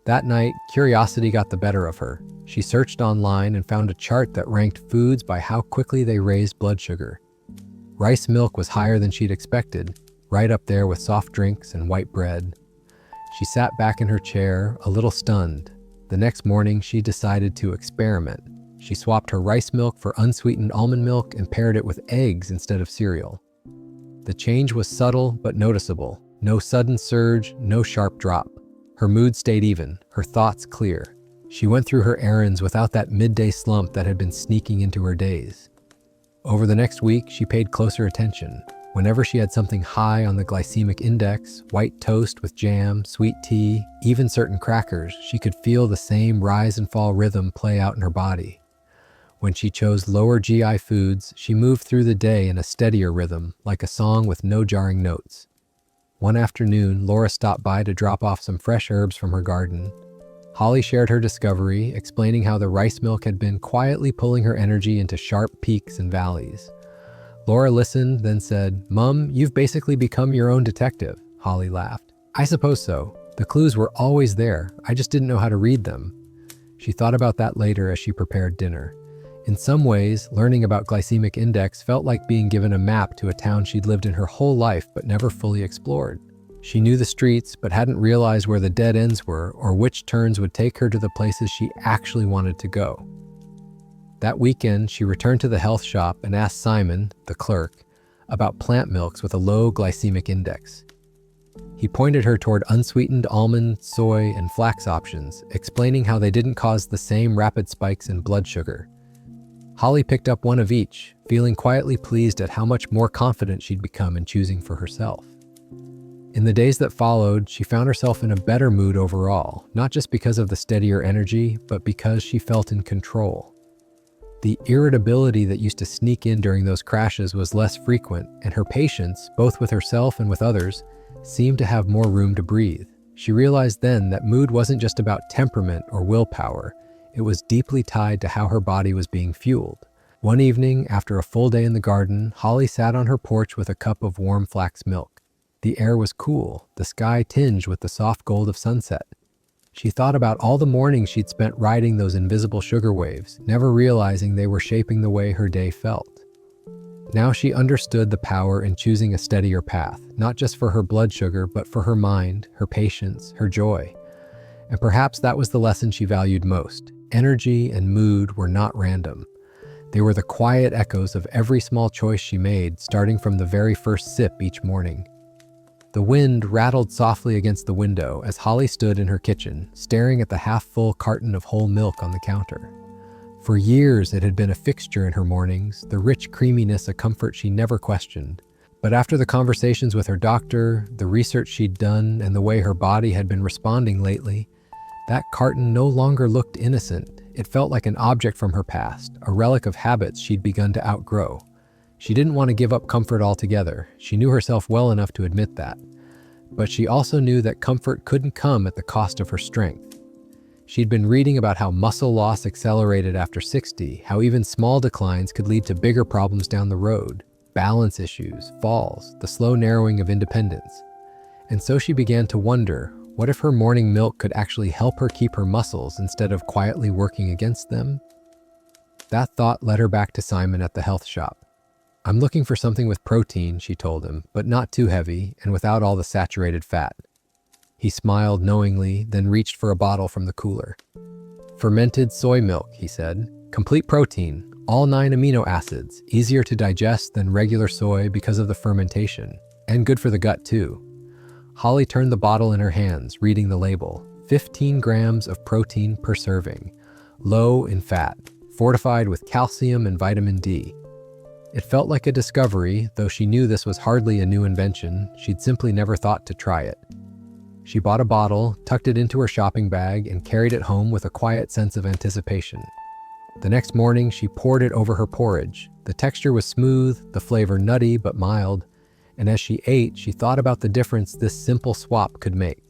That night, curiosity got the better of her. She searched online and found a chart that ranked foods by how quickly they raised blood sugar. Rice milk was higher than she'd expected, right up there with soft drinks and white bread. She sat back in her chair, a little stunned. The next morning, she decided to experiment. She swapped her rice milk for unsweetened almond milk and paired it with eggs instead of cereal. The change was subtle but noticeable. No sudden surge, no sharp drop. Her mood stayed even, her thoughts clear. She went through her errands without that midday slump that had been sneaking into her days. Over the next week, she paid closer attention. Whenever she had something high on the glycemic index, white toast with jam, sweet tea, even certain crackers, she could feel the same rise and fall rhythm play out in her body. When she chose lower GI foods, she moved through the day in a steadier rhythm, like a song with no jarring notes. One afternoon, Laura stopped by to drop off some fresh herbs from her garden. Holly shared her discovery, explaining how the rice milk had been quietly pulling her energy into sharp peaks and valleys. Laura listened, then said, "Mum, you've basically become your own detective." Holly laughed. "I suppose so. The clues were always there. I just didn't know how to read them." She thought about that later as she prepared dinner. In some ways, learning about glycemic index felt like being given a map to a town she'd lived in her whole life but never fully explored. She knew the streets but hadn't realized where the dead ends were or which turns would take her to the places she actually wanted to go. That weekend, she returned to the health shop and asked Simon, the clerk, about plant milks with a low glycemic index. He pointed her toward unsweetened almond, soy, and flax options, explaining how they didn't cause the same rapid spikes in blood sugar. Holly picked up one of each, feeling quietly pleased at how much more confident she'd become in choosing for herself. In the days that followed, she found herself in a better mood overall, not just because of the steadier energy, but because she felt in control. The irritability that used to sneak in during those crashes was less frequent, and her patience, both with herself and with others, seemed to have more room to breathe. She realized then that mood wasn't just about temperament or willpower. It was deeply tied to how her body was being fueled. One evening, after a full day in the garden, Holly sat on her porch with a cup of warm flax milk. The air was cool, the sky tinged with the soft gold of sunset. She thought about all the mornings she'd spent riding those invisible sugar waves, never realizing they were shaping the way her day felt. Now she understood the power in choosing a steadier path, not just for her blood sugar, but for her mind, her patience, her joy. And perhaps that was the lesson she valued most. Energy and mood were not random. They were the quiet echoes of every small choice she made, starting from the very first sip each morning. The wind rattled softly against the window as Holly stood in her kitchen, staring at the half-full carton of whole milk on the counter. For years it had been a fixture in her mornings, the rich creaminess a comfort she never questioned. But after the conversations with her doctor, the research she'd done, and the way her body had been responding lately, that carton no longer looked innocent. It felt like an object from her past, a relic of habits she'd begun to outgrow. She didn't want to give up comfort altogether. She knew herself well enough to admit that. But she also knew that comfort couldn't come at the cost of her strength. She'd been reading about how muscle loss accelerated after 60, how even small declines could lead to bigger problems down the road, balance issues, falls, the slow narrowing of independence. And so she began to wonder, what if her morning milk could actually help her keep her muscles instead of quietly working against them? That thought led her back to Simon at the health shop. "I'm looking for something with protein," she told him, "but not too heavy and without all the saturated fat." He smiled knowingly, then reached for a bottle from the cooler. "Fermented soy milk," he said. "Complete protein, all 9 amino acids, easier to digest than regular soy because of the fermentation, and good for the gut too." Holly turned the bottle in her hands, reading the label. 15 grams of protein per serving, low in fat, fortified with calcium and vitamin D. It felt like a discovery, though she knew this was hardly a new invention. She'd simply never thought to try it. She bought a bottle, tucked it into her shopping bag, and carried it home with a quiet sense of anticipation. The next morning, she poured it over her porridge. The texture was smooth, the flavor nutty but mild, and as she ate, she thought about the difference this simple swap could make.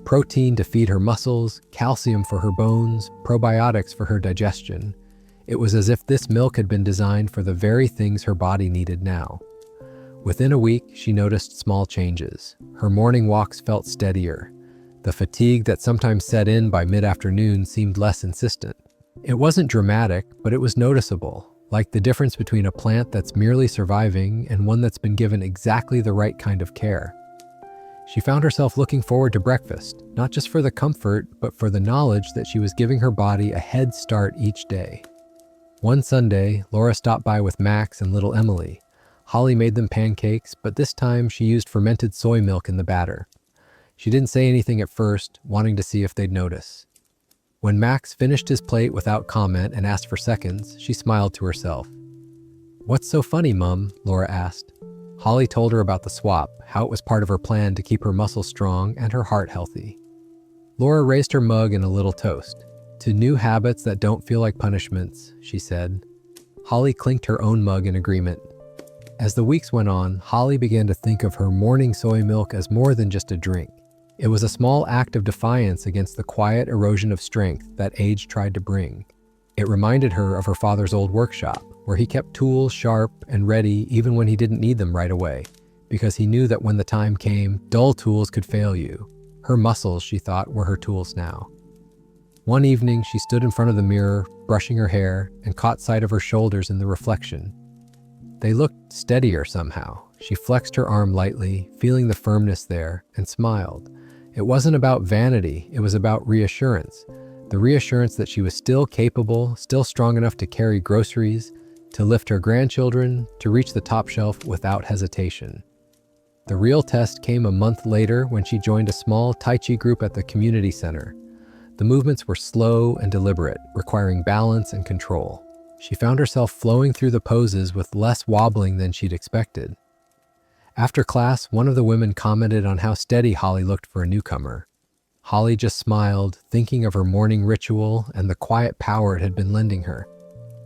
Protein to feed her muscles, calcium for her bones, probiotics for her digestion. It was as if this milk had been designed for the very things her body needed now. Within a week, she noticed small changes. Her morning walks felt steadier. The fatigue that sometimes set in by mid-afternoon seemed less insistent. It wasn't dramatic, but it was noticeable, like the difference between a plant that's merely surviving and one that's been given exactly the right kind of care. She found herself looking forward to breakfast, not just for the comfort, but for the knowledge that she was giving her body a head start each day. One Sunday, Laura stopped by with Max and little Emily. Holly made them pancakes, but this time she used fermented soy milk in the batter. She didn't say anything at first, wanting to see if they'd notice. When Max finished his plate without comment and asked for seconds, she smiled to herself. "What's so funny, Mum?" Laura asked. Holly told her about the swap, how it was part of her plan to keep her muscles strong and her heart healthy. Laura raised her mug in a little toast. "To new habits that don't feel like punishments," she said. Holly clinked her own mug in agreement. As the weeks went on, Holly began to think of her morning soy milk as more than just a drink. It was a small act of defiance against the quiet erosion of strength that age tried to bring. It reminded her of her father's old workshop, where he kept tools sharp and ready even when he didn't need them right away, because he knew that when the time came, dull tools could fail you. Her muscles, she thought, were her tools now. One evening, she stood in front of the mirror, brushing her hair, and caught sight of her shoulders in the reflection. They looked steadier somehow. She flexed her arm lightly, feeling the firmness there, and smiled. It wasn't about vanity, it was about reassurance. The reassurance that she was still capable, still strong enough to carry groceries, to lift her grandchildren, to reach the top shelf without hesitation. The real test came a month later when she joined a small Tai Chi group at the community center. The movements were slow and deliberate, requiring balance and control. She found herself flowing through the poses with less wobbling than she'd expected. After class, one of the women commented on how steady Holly looked for a newcomer. Holly just smiled, thinking of her morning ritual and the quiet power it had been lending her.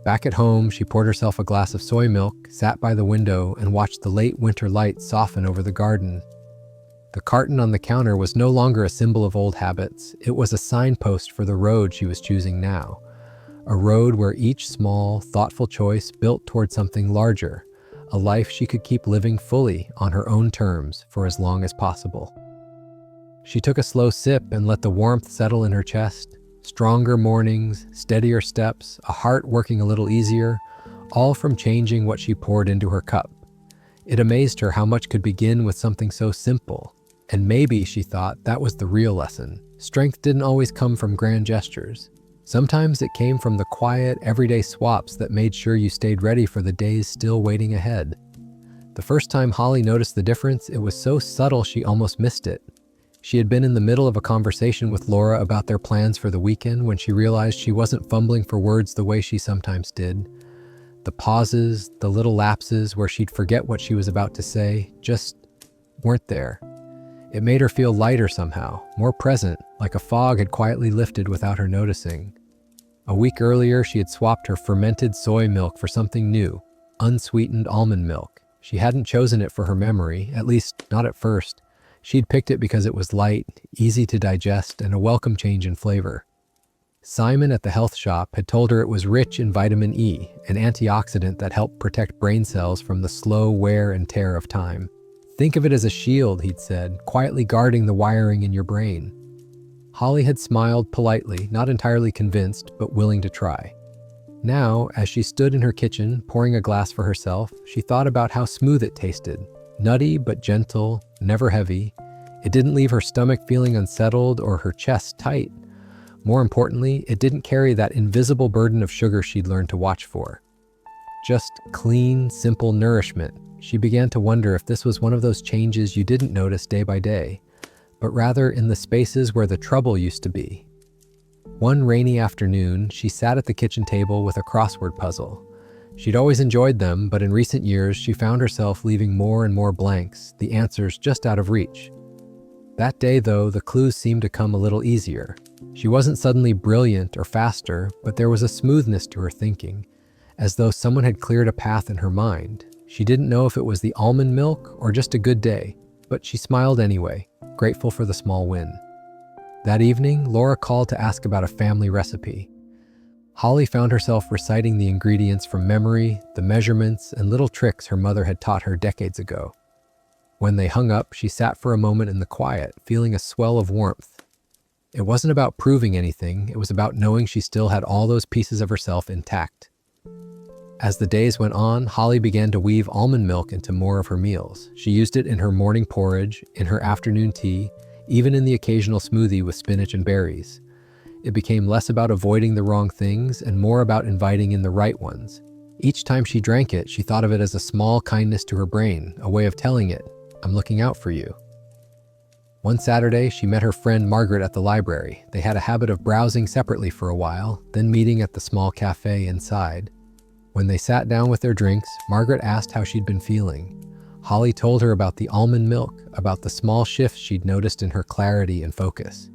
Back at home, she poured herself a glass of soy milk, sat by the window, and watched the late winter light soften over the garden. The carton on the counter was no longer a symbol of old habits. It was a signpost for the road she was choosing now. A road where each small, thoughtful choice built toward something larger, a life she could keep living fully on her own terms for as long as possible. She took a slow sip and let the warmth settle in her chest. Stronger mornings, steadier steps, a heart working a little easier, all from changing what she poured into her cup. It amazed her how much could begin with something so simple. And maybe, she thought, that was the real lesson. Strength didn't always come from grand gestures. Sometimes it came from the quiet, everyday swaps that made sure you stayed ready for the days still waiting ahead. The first time Holly noticed the difference, it was so subtle she almost missed it. She had been in the middle of a conversation with Laura about their plans for the weekend when she realized she wasn't fumbling for words the way she sometimes did. The pauses, the little lapses where she'd forget what she was about to say, just weren't there. It made her feel lighter somehow, more present, like a fog had quietly lifted without her noticing. A week earlier, she had swapped her fermented soy milk for something new, unsweetened almond milk. She hadn't chosen it for her memory, at least not at first. She'd picked it because it was light, easy to digest, and a welcome change in flavor. Simon at the health shop had told her it was rich in vitamin E, an antioxidant that helped protect brain cells from the slow wear and tear of time. Think of it as a shield, he'd said, quietly guarding the wiring in your brain. Holly had smiled politely, not entirely convinced, but willing to try. Now, as she stood in her kitchen, pouring a glass for herself, she thought about how smooth it tasted. Nutty but gentle, never heavy. It didn't leave her stomach feeling unsettled or her chest tight. More importantly, it didn't carry that invisible burden of sugar she'd learned to watch for. Just clean, simple nourishment. She began to wonder if this was one of those changes you didn't notice day by day, but rather in the spaces where the trouble used to be. One rainy afternoon, she sat at the kitchen table with a crossword puzzle. She'd always enjoyed them, but in recent years, she found herself leaving more and more blanks, the answers just out of reach. That day, though, the clues seemed to come a little easier. She wasn't suddenly brilliant or faster, but there was a smoothness to her thinking, as though someone had cleared a path in her mind. She didn't know if it was the almond milk or just a good day, but she smiled anyway, grateful for the small win. That evening, Laura called to ask about a family recipe. Holly found herself reciting the ingredients from memory, the measurements, and little tricks her mother had taught her decades ago. When they hung up, she sat for a moment in the quiet, feeling a swell of warmth. It wasn't about proving anything, it was about knowing she still had all those pieces of herself intact. As the days went on, Holly began to weave almond milk into more of her meals. She used it in her morning porridge, in her afternoon tea, even in the occasional smoothie with spinach and berries. It became less about avoiding the wrong things and more about inviting in the right ones. Each time she drank it, she thought of it as a small kindness to her brain, a way of telling it, "I'm looking out for you." One Saturday, she met her friend Margaret at the library. They had a habit of browsing separately for a while, then meeting at the small cafe inside. When they sat down with their drinks, Margaret asked how she'd been feeling. Holly told her about the almond milk, about the small shifts she'd noticed in her clarity and focus.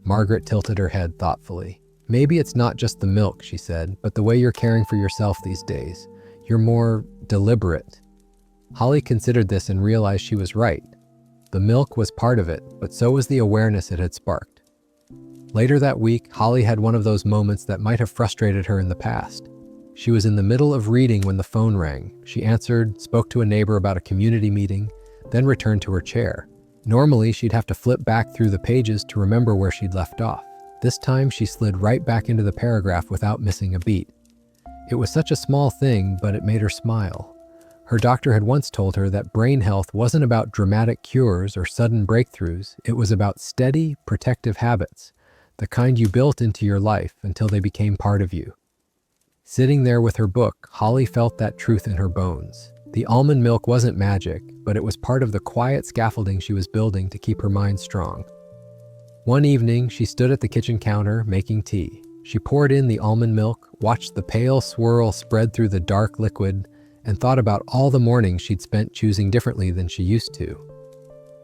Margaret tilted her head thoughtfully. "Maybe it's not just the milk," she said, "but the way you're caring for yourself these days. You're more deliberate." Holly considered this and realized she was right. The milk was part of it, but so was the awareness it had sparked. Later that week, Holly had one of those moments that might have frustrated her in the past. She was in the middle of reading when the phone rang. She answered, spoke to a neighbor about a community meeting, then returned to her chair. Normally, she'd have to flip back through the pages to remember where she'd left off. This time, she slid right back into the paragraph without missing a beat. It was such a small thing, but it made her smile. Her doctor had once told her that brain health wasn't about dramatic cures or sudden breakthroughs. It was about steady, protective habits, the kind you built into your life until they became part of you. Sitting there with her book, Holly felt that truth in her bones. The almond milk wasn't magic, but it was part of the quiet scaffolding she was building to keep her mind strong. One evening, she stood at the kitchen counter making tea. She poured in the almond milk, watched the pale swirl spread through the dark liquid, and thought about all the mornings she'd spent choosing differently than she used to.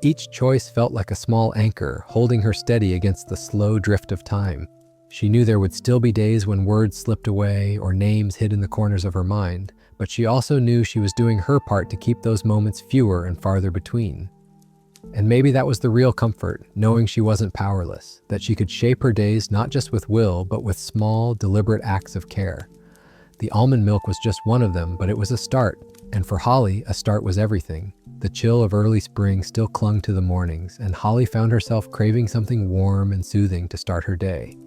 Each choice felt like a small anchor, holding her steady against the slow drift of time. She knew there would still be days when words slipped away or names hid in the corners of her mind, but she also knew she was doing her part to keep those moments fewer and farther between. And maybe that was the real comfort, knowing she wasn't powerless, that she could shape her days not just with will, but with small, deliberate acts of care. The almond milk was just one of them, but it was a start, and for Holly, a start was everything. The chill of early spring still clung to the mornings, and Holly found herself craving something warm and soothing to start her day.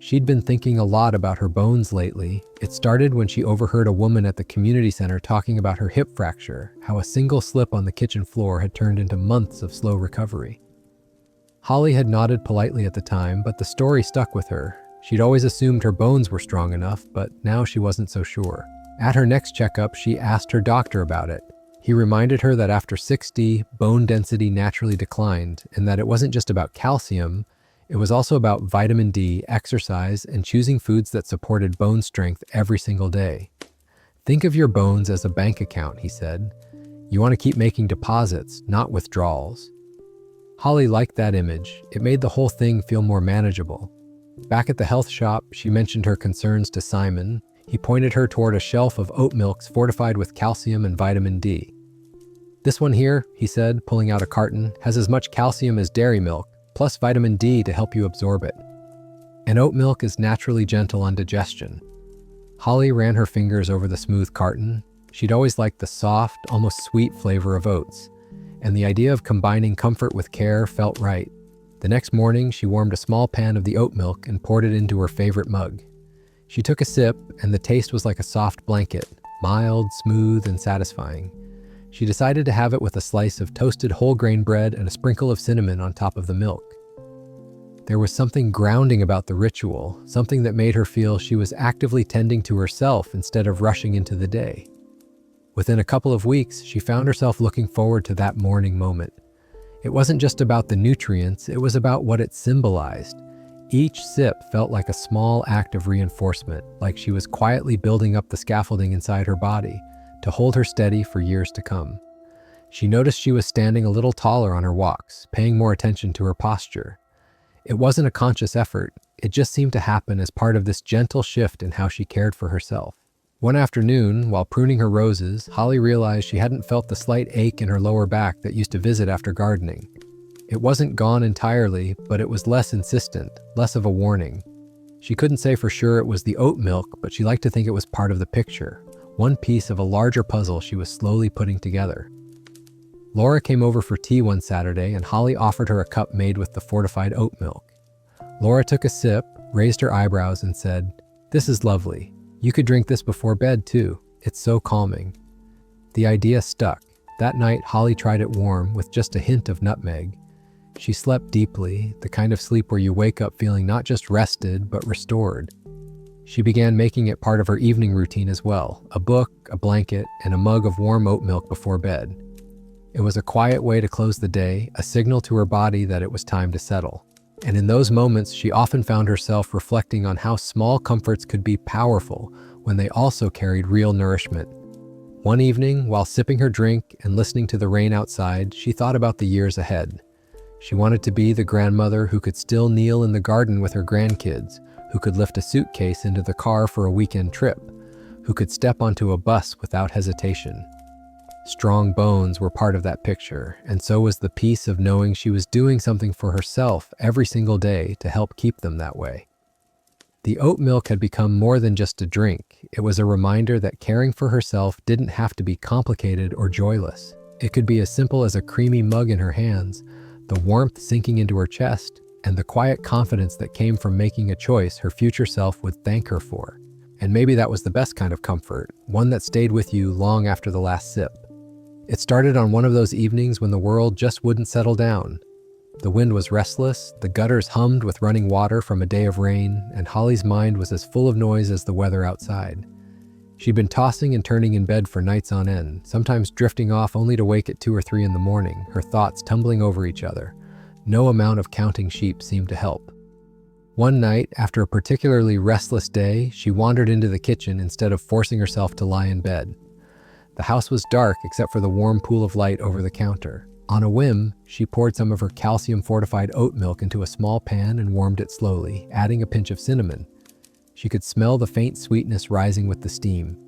She'd been thinking a lot about her bones lately. It started when she overheard a woman at the community center talking about her hip fracture, how a single slip on the kitchen floor had turned into months of slow recovery. Holly had nodded politely at the time, but the story stuck with her. She'd always assumed her bones were strong enough, but now she wasn't so sure. At her next checkup, she asked her doctor about it. He reminded her that after 60, bone density naturally declined, and that it wasn't just about calcium, it was also about vitamin D, exercise, and choosing foods that supported bone strength every single day. Think of your bones as a bank account, he said. You want to keep making deposits, not withdrawals. Holly liked that image. It made the whole thing feel more manageable. Back at the health shop, she mentioned her concerns to Simon. He pointed her toward a shelf of oat milks fortified with calcium and vitamin D. "This one here," he said, pulling out a carton, "has as much calcium as dairy milk, plus vitamin D to help you absorb it. And oat milk is naturally gentle on digestion." Holly ran her fingers over the smooth carton. She'd always liked the soft, almost sweet flavor of oats, and the idea of combining comfort with care felt right. The next morning, she warmed a small pan of the oat milk and poured it into her favorite mug. She took a sip, and the taste was like a soft blanket, mild, smooth, and satisfying. She decided to have it with a slice of toasted whole grain bread and a sprinkle of cinnamon on top of the milk. There was something grounding about the ritual, something that made her feel she was actively tending to herself instead of rushing into the day. Within a couple of weeks, she found herself looking forward to that morning moment. It wasn't just about the nutrients, it was about what it symbolized. Each sip felt like a small act of reinforcement, like she was quietly building up the scaffolding inside her body to hold her steady for years to come. She noticed she was standing a little taller on her walks, paying more attention to her posture. It wasn't a conscious effort, it just seemed to happen as part of this gentle shift in how she cared for herself. One afternoon, while pruning her roses, Holly realized she hadn't felt the slight ache in her lower back that used to visit after gardening. It wasn't gone entirely, but it was less insistent, less of a warning. She couldn't say for sure it was the oat milk, but she liked to think it was part of the picture, one piece of a larger puzzle she was slowly putting together. Laura came over for tea one Saturday, and Holly offered her a cup made with the fortified oat milk. Laura took a sip, raised her eyebrows, and said, "This is lovely. You could drink this before bed, too. It's so calming." The idea stuck. That night, Holly tried it warm, with just a hint of nutmeg. She slept deeply, the kind of sleep where you wake up feeling not just rested, but restored. She began making it part of her evening routine as well, a book, a blanket, and a mug of warm oat milk before bed. It was a quiet way to close the day, a signal to her body that it was time to settle. And in those moments, she often found herself reflecting on how small comforts could be powerful when they also carried real nourishment. One evening, while sipping her drink and listening to the rain outside, she thought about the years ahead. She wanted to be the grandmother who could still kneel in the garden with her grandkids, who could lift a suitcase into the car for a weekend trip, who could step onto a bus without hesitation. Strong bones were part of that picture, and so was the peace of knowing she was doing something for herself every single day to help keep them that way. The oat milk had become more than just a drink. It was a reminder that caring for herself didn't have to be complicated or joyless. It could be as simple as a creamy mug in her hands, the warmth sinking into her chest, and the quiet confidence that came from making a choice her future self would thank her for. And maybe that was the best kind of comfort, one that stayed with you long after the last sip. It started on one of those evenings when the world just wouldn't settle down. The wind was restless, the gutters hummed with running water from a day of rain, and Holly's mind was as full of noise as the weather outside. She'd been tossing and turning in bed for nights on end, sometimes drifting off only to wake at 2 or 3 in the morning, her thoughts tumbling over each other. No amount of counting sheep seemed to help. One night, after a particularly restless day, she wandered into the kitchen instead of forcing herself to lie in bed. The house was dark except for the warm pool of light over the counter. On a whim, she poured some of her calcium-fortified oat milk into a small pan and warmed it slowly, adding a pinch of cinnamon. She could smell the faint sweetness rising with the steam.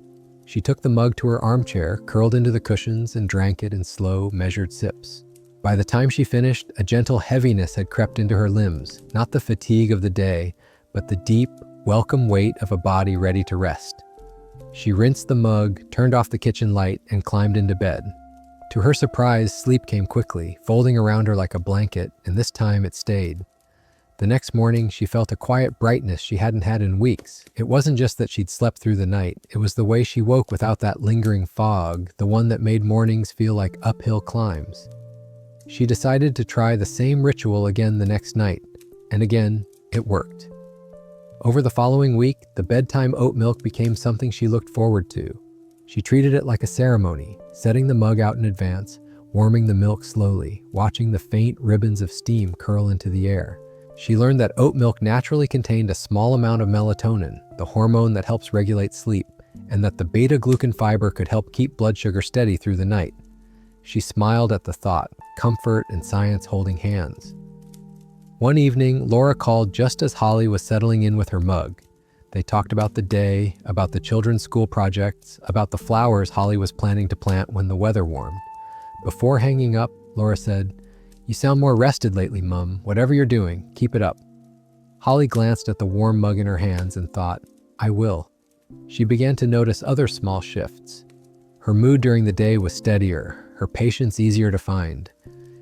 She took the mug to her armchair, curled into the cushions, and drank it in slow, measured sips. By the time she finished, a gentle heaviness had crept into her limbs, not the fatigue of the day, but the deep, welcome weight of a body ready to rest. She rinsed the mug, turned off the kitchen light, and climbed into bed. To her surprise, sleep came quickly, folding around her like a blanket, and this time it stayed. The next morning, she felt a quiet brightness she hadn't had in weeks. It wasn't just that she'd slept through the night, it was the way she woke without that lingering fog, the one that made mornings feel like uphill climbs. She decided to try the same ritual again the next night, and again, it worked. Over the following week, the bedtime oat milk became something she looked forward to. She treated it like a ceremony, setting the mug out in advance, warming the milk slowly, watching the faint ribbons of steam curl into the air. She learned that oat milk naturally contained a small amount of melatonin, the hormone that helps regulate sleep, and that the beta-glucan fiber could help keep blood sugar steady through the night. She smiled at the thought, comfort and science holding hands. One evening, Laura called just as Holly was settling in with her mug. They talked about the day, about the children's school projects, about the flowers Holly was planning to plant when the weather warmed. Before hanging up, Laura said, "You sound more rested lately, Mum. Whatever you're doing, keep it up." Holly glanced at the warm mug in her hands and thought, "I will." She began to notice other small shifts. Her mood during the day was steadier, her patience easier to find.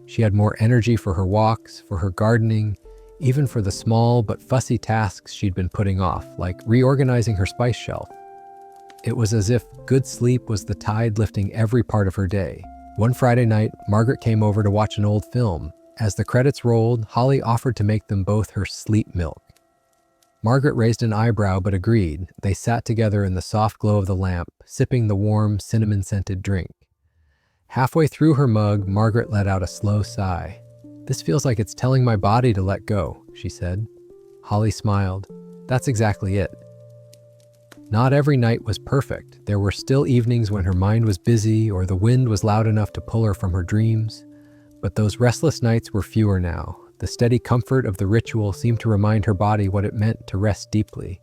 She had more energy for her walks, for her gardening, even for the small but fussy tasks she'd been putting off, like reorganizing her spice shelf. It was as if good sleep was the tide lifting every part of her day. One Friday night, Margaret came over to watch an old film. As the credits rolled, Holly offered to make them both her sleep milk. Margaret raised an eyebrow but agreed. They sat together in the soft glow of the lamp, sipping the warm, cinnamon-scented drink. Halfway through her mug, Margaret let out a slow sigh. "This feels like it's telling my body to let go," she said. Holly smiled. "That's exactly it." Not every night was perfect. There were still evenings when her mind was busy or the wind was loud enough to pull her from her dreams. But those restless nights were fewer now. The steady comfort of the ritual seemed to remind her body what it meant to rest deeply.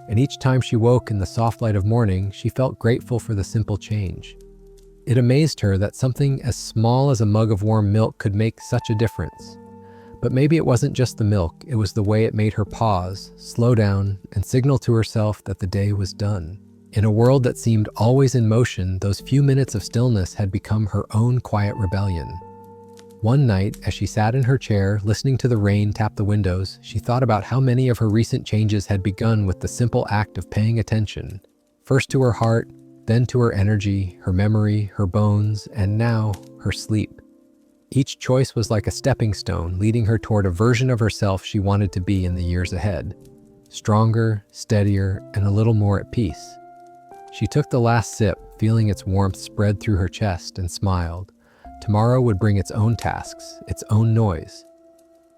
And each time she woke in the soft light of morning, she felt grateful for the simple change. It amazed her that something as small as a mug of warm milk could make such a difference. But maybe it wasn't just the milk, it was the way it made her pause, slow down, and signal to herself that the day was done. In a world that seemed always in motion, those few minutes of stillness had become her own quiet rebellion. One night, as she sat in her chair, listening to the rain tap the windows, she thought about how many of her recent changes had begun with the simple act of paying attention. First to her heart, then to her energy, her memory, her bones, and now, her sleep. Each choice was like a stepping stone, leading her toward a version of herself she wanted to be in the years ahead. Stronger, steadier, and a little more at peace. She took the last sip, feeling its warmth spread through her chest, and smiled. Tomorrow would bring its own tasks, its own noise.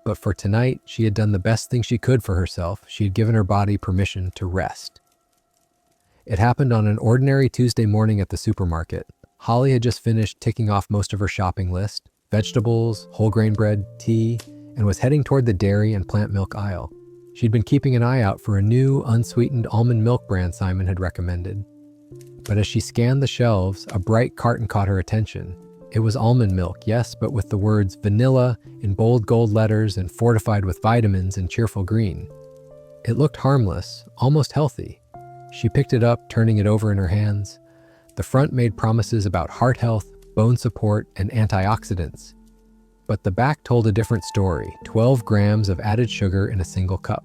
But for tonight, she had done the best thing she could for herself. She had given her body permission to rest. It happened on an ordinary Tuesday morning at the supermarket. Holly had just finished ticking off most of her shopping list, vegetables, whole grain bread, tea, and was heading toward the dairy and plant milk aisle. She'd been keeping an eye out for a new, unsweetened almond milk brand Simon had recommended. But as she scanned the shelves, a bright carton caught her attention. It was almond milk, yes, but with the words vanilla in bold gold letters and fortified with vitamins in cheerful green. It looked harmless, almost healthy. She picked it up, turning it over in her hands. The front made promises about heart health, bone support, and antioxidants. But the back told a different story, 12 grams of added sugar in a single cup.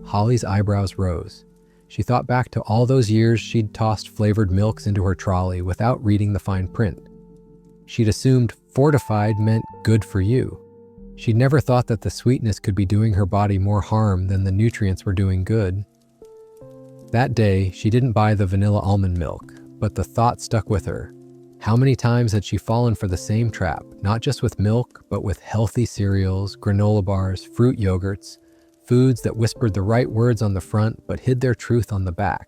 Holly's eyebrows rose. She thought back to all those years she'd tossed flavored milks into her trolley without reading the fine print. She'd assumed fortified meant good for you. She'd never thought that the sweetness could be doing her body more harm than the nutrients were doing good. That day, she didn't buy the vanilla almond milk, but the thought stuck with her. How many times had she fallen for the same trap, not just with milk, but with healthy cereals, granola bars, fruit yogurts, foods that whispered the right words on the front but hid their truth on the back.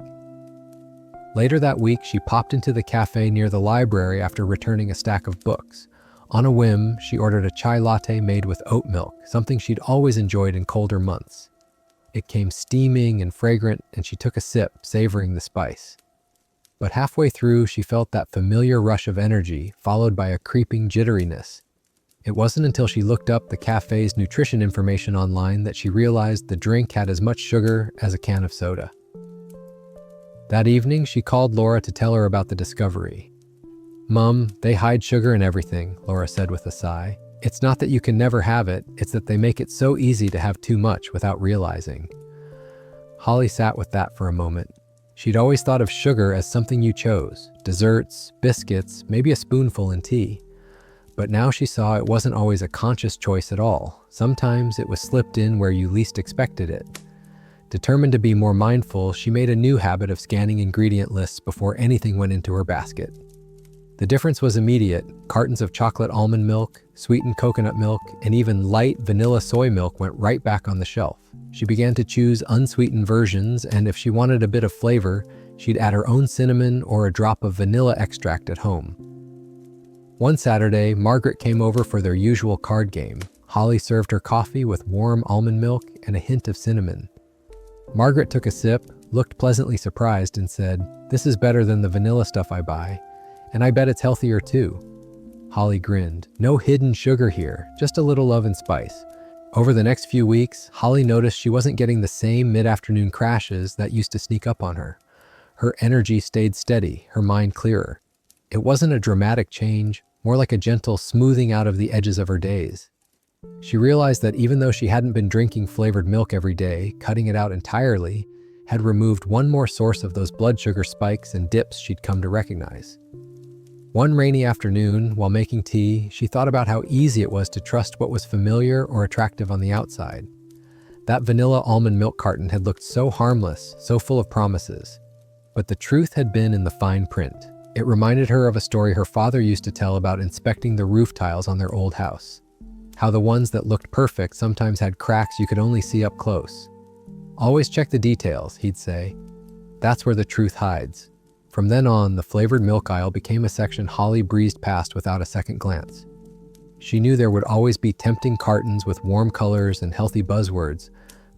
Later that week, she popped into the cafe near the library after returning a stack of books. On a whim, she ordered a chai latte made with oat milk, something she'd always enjoyed in colder months. It came steaming and fragrant, and she took a sip, savoring the spice. But halfway through, she felt that familiar rush of energy, followed by a creeping jitteriness. It wasn't until she looked up the cafe's nutrition information online that she realized the drink had as much sugar as a can of soda. That evening, she called Laura to tell her about the discovery. "Mum, they hide sugar in everything," Laura said with a sigh. "It's not that you can never have it, it's that they make it so easy to have too much without realizing." Holly sat with that for a moment. She'd always thought of sugar as something you chose, desserts, biscuits, maybe a spoonful in tea. But now she saw it wasn't always a conscious choice at all. Sometimes it was slipped in where you least expected it. Determined to be more mindful, she made a new habit of scanning ingredient lists before anything went into her basket. The difference was immediate. Cartons of chocolate almond milk, sweetened coconut milk, and even light vanilla soy milk went right back on the shelf. She began to choose unsweetened versions, and if she wanted a bit of flavor, she'd add her own cinnamon or a drop of vanilla extract at home. One Saturday, Margaret came over for their usual card game. Holly served her coffee with warm almond milk and a hint of cinnamon. Margaret took a sip, looked pleasantly surprised, and said, "This is better than the vanilla stuff I buy, and I bet it's healthier too." Holly grinned. No hidden sugar here, just a little love and spice. Over the next few weeks, Holly noticed she wasn't getting the same mid-afternoon crashes that used to sneak up on her. Her energy stayed steady, her mind clearer. It wasn't a dramatic change, more like a gentle smoothing out of the edges of her days. She realized that even though she hadn't been drinking flavored milk every day, cutting it out entirely had removed one more source of those blood sugar spikes and dips she'd come to recognize. One rainy afternoon, while making tea, she thought about how easy it was to trust what was familiar or attractive on the outside. That vanilla almond milk carton had looked so harmless, so full of promises. But the truth had been in the fine print. It reminded her of a story her father used to tell about inspecting the roof tiles on their old house. How the ones that looked perfect sometimes had cracks you could only see up close. "Always check the details," he'd say. "That's where the truth hides." From then on, the flavored milk aisle became a section Holly breezed past without a second glance. She knew there would always be tempting cartons with warm colors and healthy buzzwords,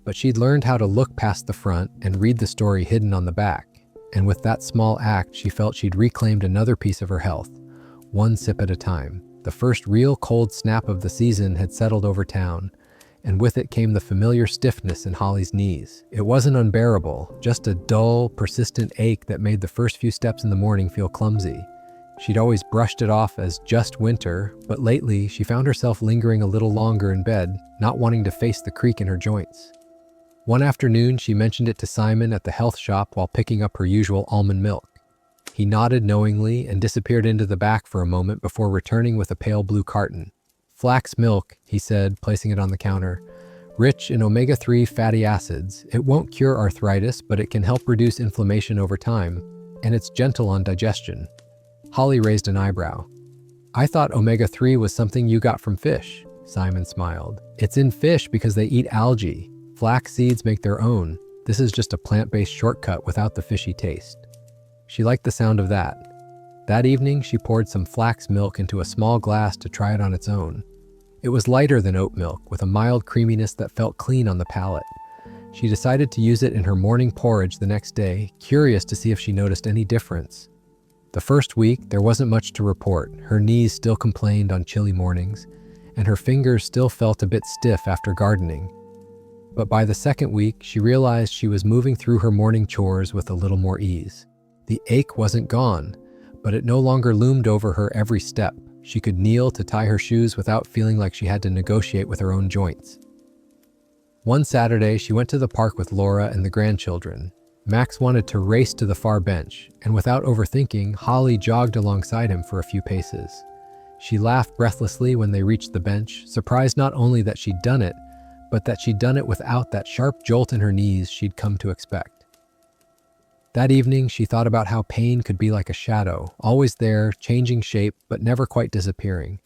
but she'd learned how to look past the front and read the story hidden on the back. And with that small act, she felt she'd reclaimed another piece of her health, one sip at a time. The first real cold snap of the season had settled over town, and with it came the familiar stiffness in Holly's knees. It wasn't unbearable, just a dull, persistent ache that made the first few steps in the morning feel clumsy. She'd always brushed it off as just winter, but lately she found herself lingering a little longer in bed, not wanting to face the creak in her joints. One afternoon, she mentioned it to Simon at the health shop while picking up her usual almond milk. He nodded knowingly and disappeared into the back for a moment before returning with a pale blue carton. "Flax milk," he said, placing it on the counter. "Rich in omega-3 fatty acids. It won't cure arthritis, but it can help reduce inflammation over time, and it's gentle on digestion." Holly raised an eyebrow. "I thought omega-3 was something you got from fish," Simon smiled. "It's in fish because they eat algae. Flax seeds make their own. This is just a plant-based shortcut without the fishy taste." She liked the sound of that. That evening, she poured some flax milk into a small glass to try it on its own. It was lighter than oat milk, with a mild creaminess that felt clean on the palate. She decided to use it in her morning porridge the next day, curious to see if she noticed any difference. The first week, there wasn't much to report. Her knees still complained on chilly mornings, and her fingers still felt a bit stiff after gardening. But by the second week, she realized she was moving through her morning chores with a little more ease. The ache wasn't gone, but it no longer loomed over her every step. She could kneel to tie her shoes without feeling like she had to negotiate with her own joints. One Saturday, she went to the park with Laura and the grandchildren. Max wanted to race to the far bench, and without overthinking, Holly jogged alongside him for a few paces. She laughed breathlessly when they reached the bench, surprised not only that she'd done it, but that she'd done it without that sharp jolt in her knees she'd come to expect. That evening, she thought about how pain could be like a shadow, always there, changing shape, but never quite disappearing.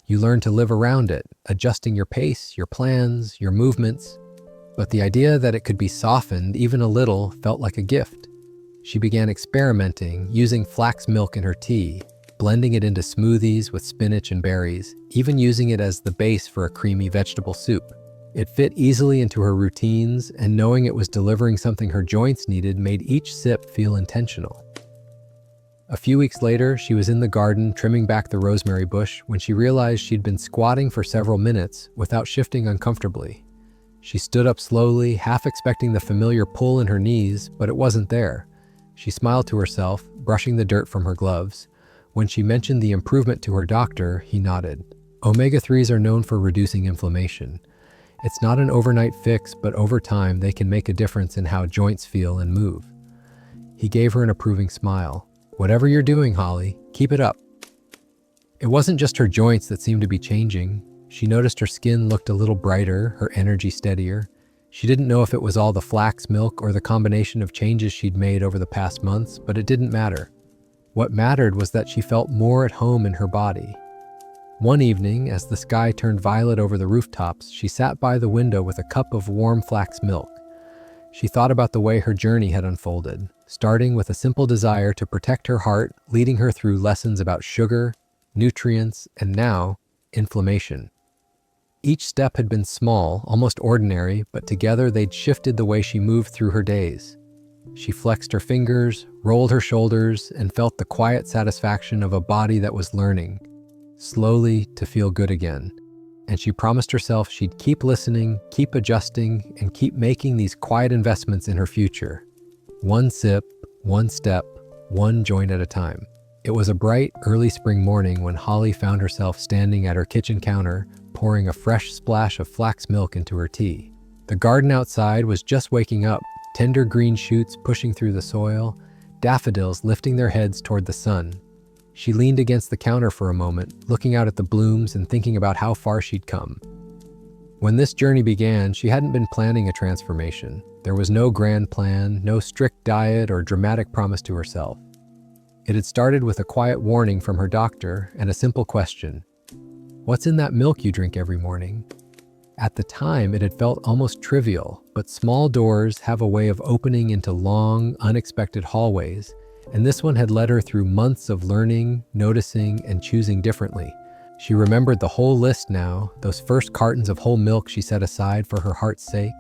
You learn to live around it, adjusting your pace, your plans, your movements. But the idea that it could be softened even a little felt like a gift. She began experimenting, using flax milk in her tea, blending it into smoothies with spinach and berries, even using it as the base for a creamy vegetable soup. It fit easily into her routines, and knowing it was delivering something her joints needed made each sip feel intentional. A few weeks later, she was in the garden trimming back the rosemary bush when she realized she'd been squatting for several minutes without shifting uncomfortably. She stood up slowly, half expecting the familiar pull in her knees, but it wasn't there. She smiled to herself, brushing the dirt from her gloves. When she mentioned the improvement to her doctor, he nodded. Omega-3s are known for reducing inflammation. It's not an overnight fix, but over time, they can make a difference in how joints feel and move. He gave her an approving smile. "Whatever you're doing, Holly, keep it up." It wasn't just her joints that seemed to be changing. She noticed her skin looked a little brighter, her energy steadier. She didn't know if it was all the flax milk or the combination of changes she'd made over the past months, but it didn't matter. What mattered was that she felt more at home in her body. One evening, as the sky turned violet over the rooftops, she sat by the window with a cup of warm flax milk. She thought about the way her journey had unfolded, starting with a simple desire to protect her heart, leading her through lessons about sugar, nutrients, and now, inflammation. Each step had been small, almost ordinary, but together they'd shifted the way she moved through her days. She flexed her fingers, rolled her shoulders, and felt the quiet satisfaction of a body that was learning, slowly, to feel good again. And she promised herself she'd keep listening, keep adjusting, and keep making these quiet investments in her future. One sip, one step, one joint at a time. It was a bright, early spring morning when Holly found herself standing at her kitchen counter, pouring a fresh splash of flax milk into her tea. The garden outside was just waking up, tender green shoots pushing through the soil, daffodils lifting their heads toward the sun. She leaned against the counter for a moment, looking out at the blooms and thinking about how far she'd come. When this journey began, she hadn't been planning a transformation. There was no grand plan, no strict diet or dramatic promise to herself. It had started with a quiet warning from her doctor and a simple question: "What's in that milk you drink every morning?" At the time, it had felt almost trivial, but small doors have a way of opening into long, unexpected hallways, and this one had led her through months of learning, noticing, and choosing differently. She remembered the whole list now, those first cartons of whole milk she set aside for her heart's sake,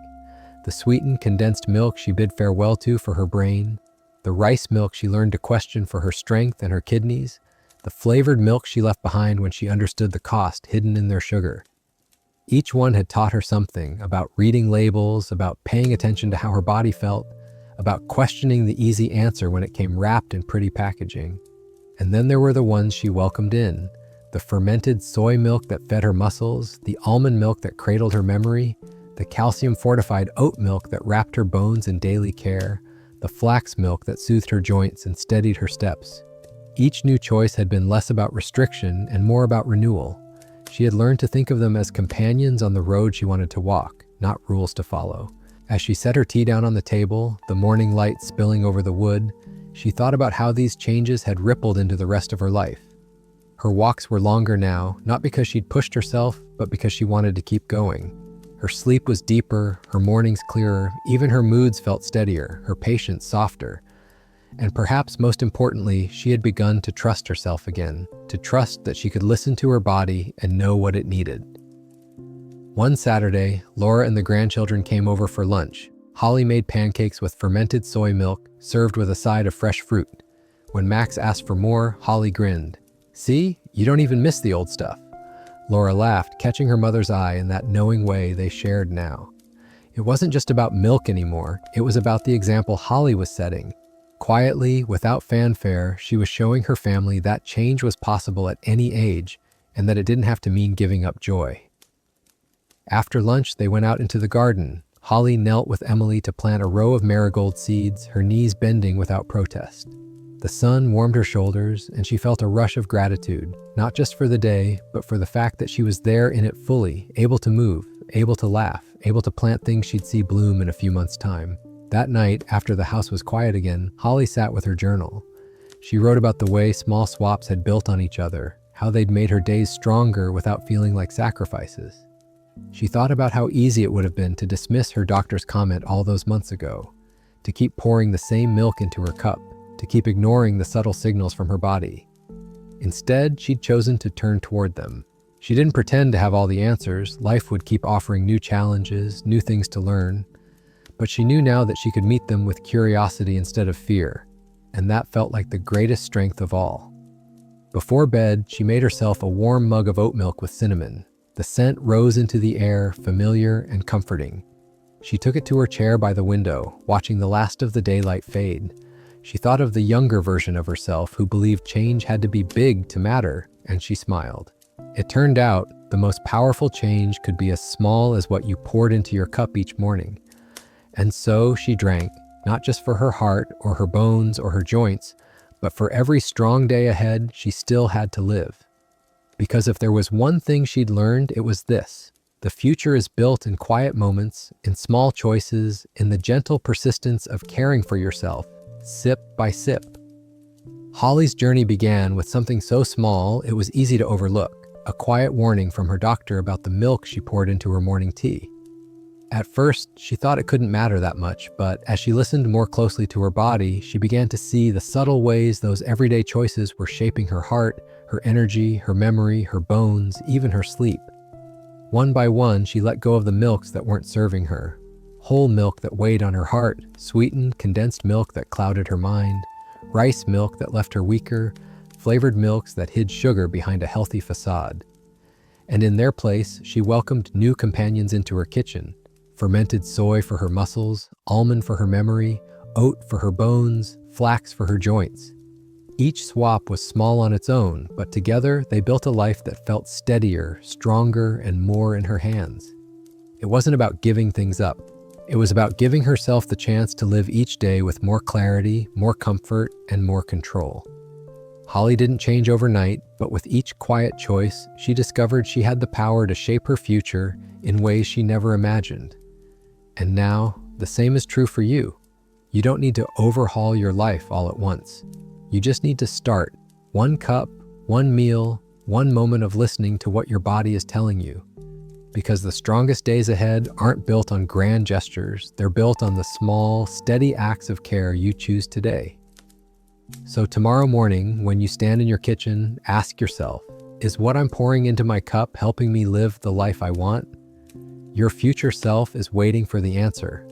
the sweetened, condensed milk she bid farewell to for her brain, the rice milk she learned to question for her strength and her kidneys, the flavored milk she left behind when she understood the cost hidden in their sugar. Each one had taught her something about reading labels, about paying attention to how her body felt, about questioning the easy answer when it came wrapped in pretty packaging. And then there were the ones she welcomed in, the fermented soy milk that fed her muscles, the almond milk that cradled her memory, the calcium-fortified oat milk that wrapped her bones in daily care, the flax milk that soothed her joints and steadied her steps. Each new choice had been less about restriction and more about renewal. She had learned to think of them as companions on the road she wanted to walk, not rules to follow. As she set her tea down on the table, the morning light spilling over the wood, she thought about how these changes had rippled into the rest of her life. Her walks were longer now, not because she'd pushed herself, but because she wanted to keep going. Her sleep was deeper, her mornings clearer, even her moods felt steadier, her patience softer. And perhaps most importantly, she had begun to trust herself again, to trust that she could listen to her body and know what it needed. One Saturday, Laura and the grandchildren came over for lunch. Holly made pancakes with fermented soy milk, served with a side of fresh fruit. When Max asked for more, Holly grinned. "See, you don't even miss the old stuff." Laura laughed, catching her mother's eye in that knowing way they shared now. It wasn't just about milk anymore, it was about the example Holly was setting. Quietly, without fanfare, she was showing her family that change was possible at any age, and that it didn't have to mean giving up joy. After lunch, they went out into the garden. Holly knelt with Emily to plant a row of marigold seeds, her knees bending without protest. The sun warmed her shoulders, and she felt a rush of gratitude, not just for the day, but for the fact that she was there in it fully, able to move, able to laugh, able to plant things she'd see bloom in a few months' time. That night, after the house was quiet again, Holly sat with her journal. She wrote about the way small swaps had built on each other, how they'd made her days stronger without feeling like sacrifices. She thought about how easy it would have been to dismiss her doctor's comment all those months ago, to keep pouring the same milk into her cup, to keep ignoring the subtle signals from her body. Instead, she'd chosen to turn toward them. She didn't pretend to have all the answers. Life would keep offering new challenges, new things to learn. But she knew now that she could meet them with curiosity instead of fear, and that felt like the greatest strength of all. Before bed, she made herself a warm mug of oat milk with cinnamon. The scent rose into the air, familiar and comforting. She took it to her chair by the window, watching the last of the daylight fade. She thought of the younger version of herself who believed change had to be big to matter, and she smiled. It turned out the most powerful change could be as small as what you poured into your cup each morning. And so she drank, not just for her heart or her bones or her joints, but for every strong day ahead she still had to live. Because if there was one thing she'd learned, it was this: The future is built in quiet moments, in small choices, in the gentle persistence of caring for yourself, sip by sip. Holly's journey began with something so small it was easy to overlook, a quiet warning from her doctor about the milk she poured into her morning tea. At first, she thought it couldn't matter that much, but as she listened more closely to her body, she began to see the subtle ways those everyday choices were shaping her heart, her energy, her memory, her bones, even her sleep. One by one, she let go of the milks that weren't serving her. Whole milk that weighed on her heart, sweetened, condensed milk that clouded her mind, rice milk that left her weaker, flavored milks that hid sugar behind a healthy facade. And in their place, she welcomed new companions into her kitchen. Fermented soy for her muscles, almond for her memory, oat for her bones, flax for her joints. Each swap was small on its own, but together they built a life that felt steadier, stronger, and more in her hands. It wasn't about giving things up. It was about giving herself the chance to live each day with more clarity, more comfort, and more control. Holly didn't change overnight, but with each quiet choice, she discovered she had the power to shape her future in ways she never imagined. And now, the same is true for you. You don't need to overhaul your life all at once. You just need to start. One cup, one meal, one moment of listening to what your body is telling you. Because the strongest days ahead aren't built on grand gestures, they're built on the small, steady acts of care you choose today. So tomorrow morning, when you stand in your kitchen, ask yourself, is what I'm pouring into my cup helping me live the life I want? Your future self is waiting for the answer.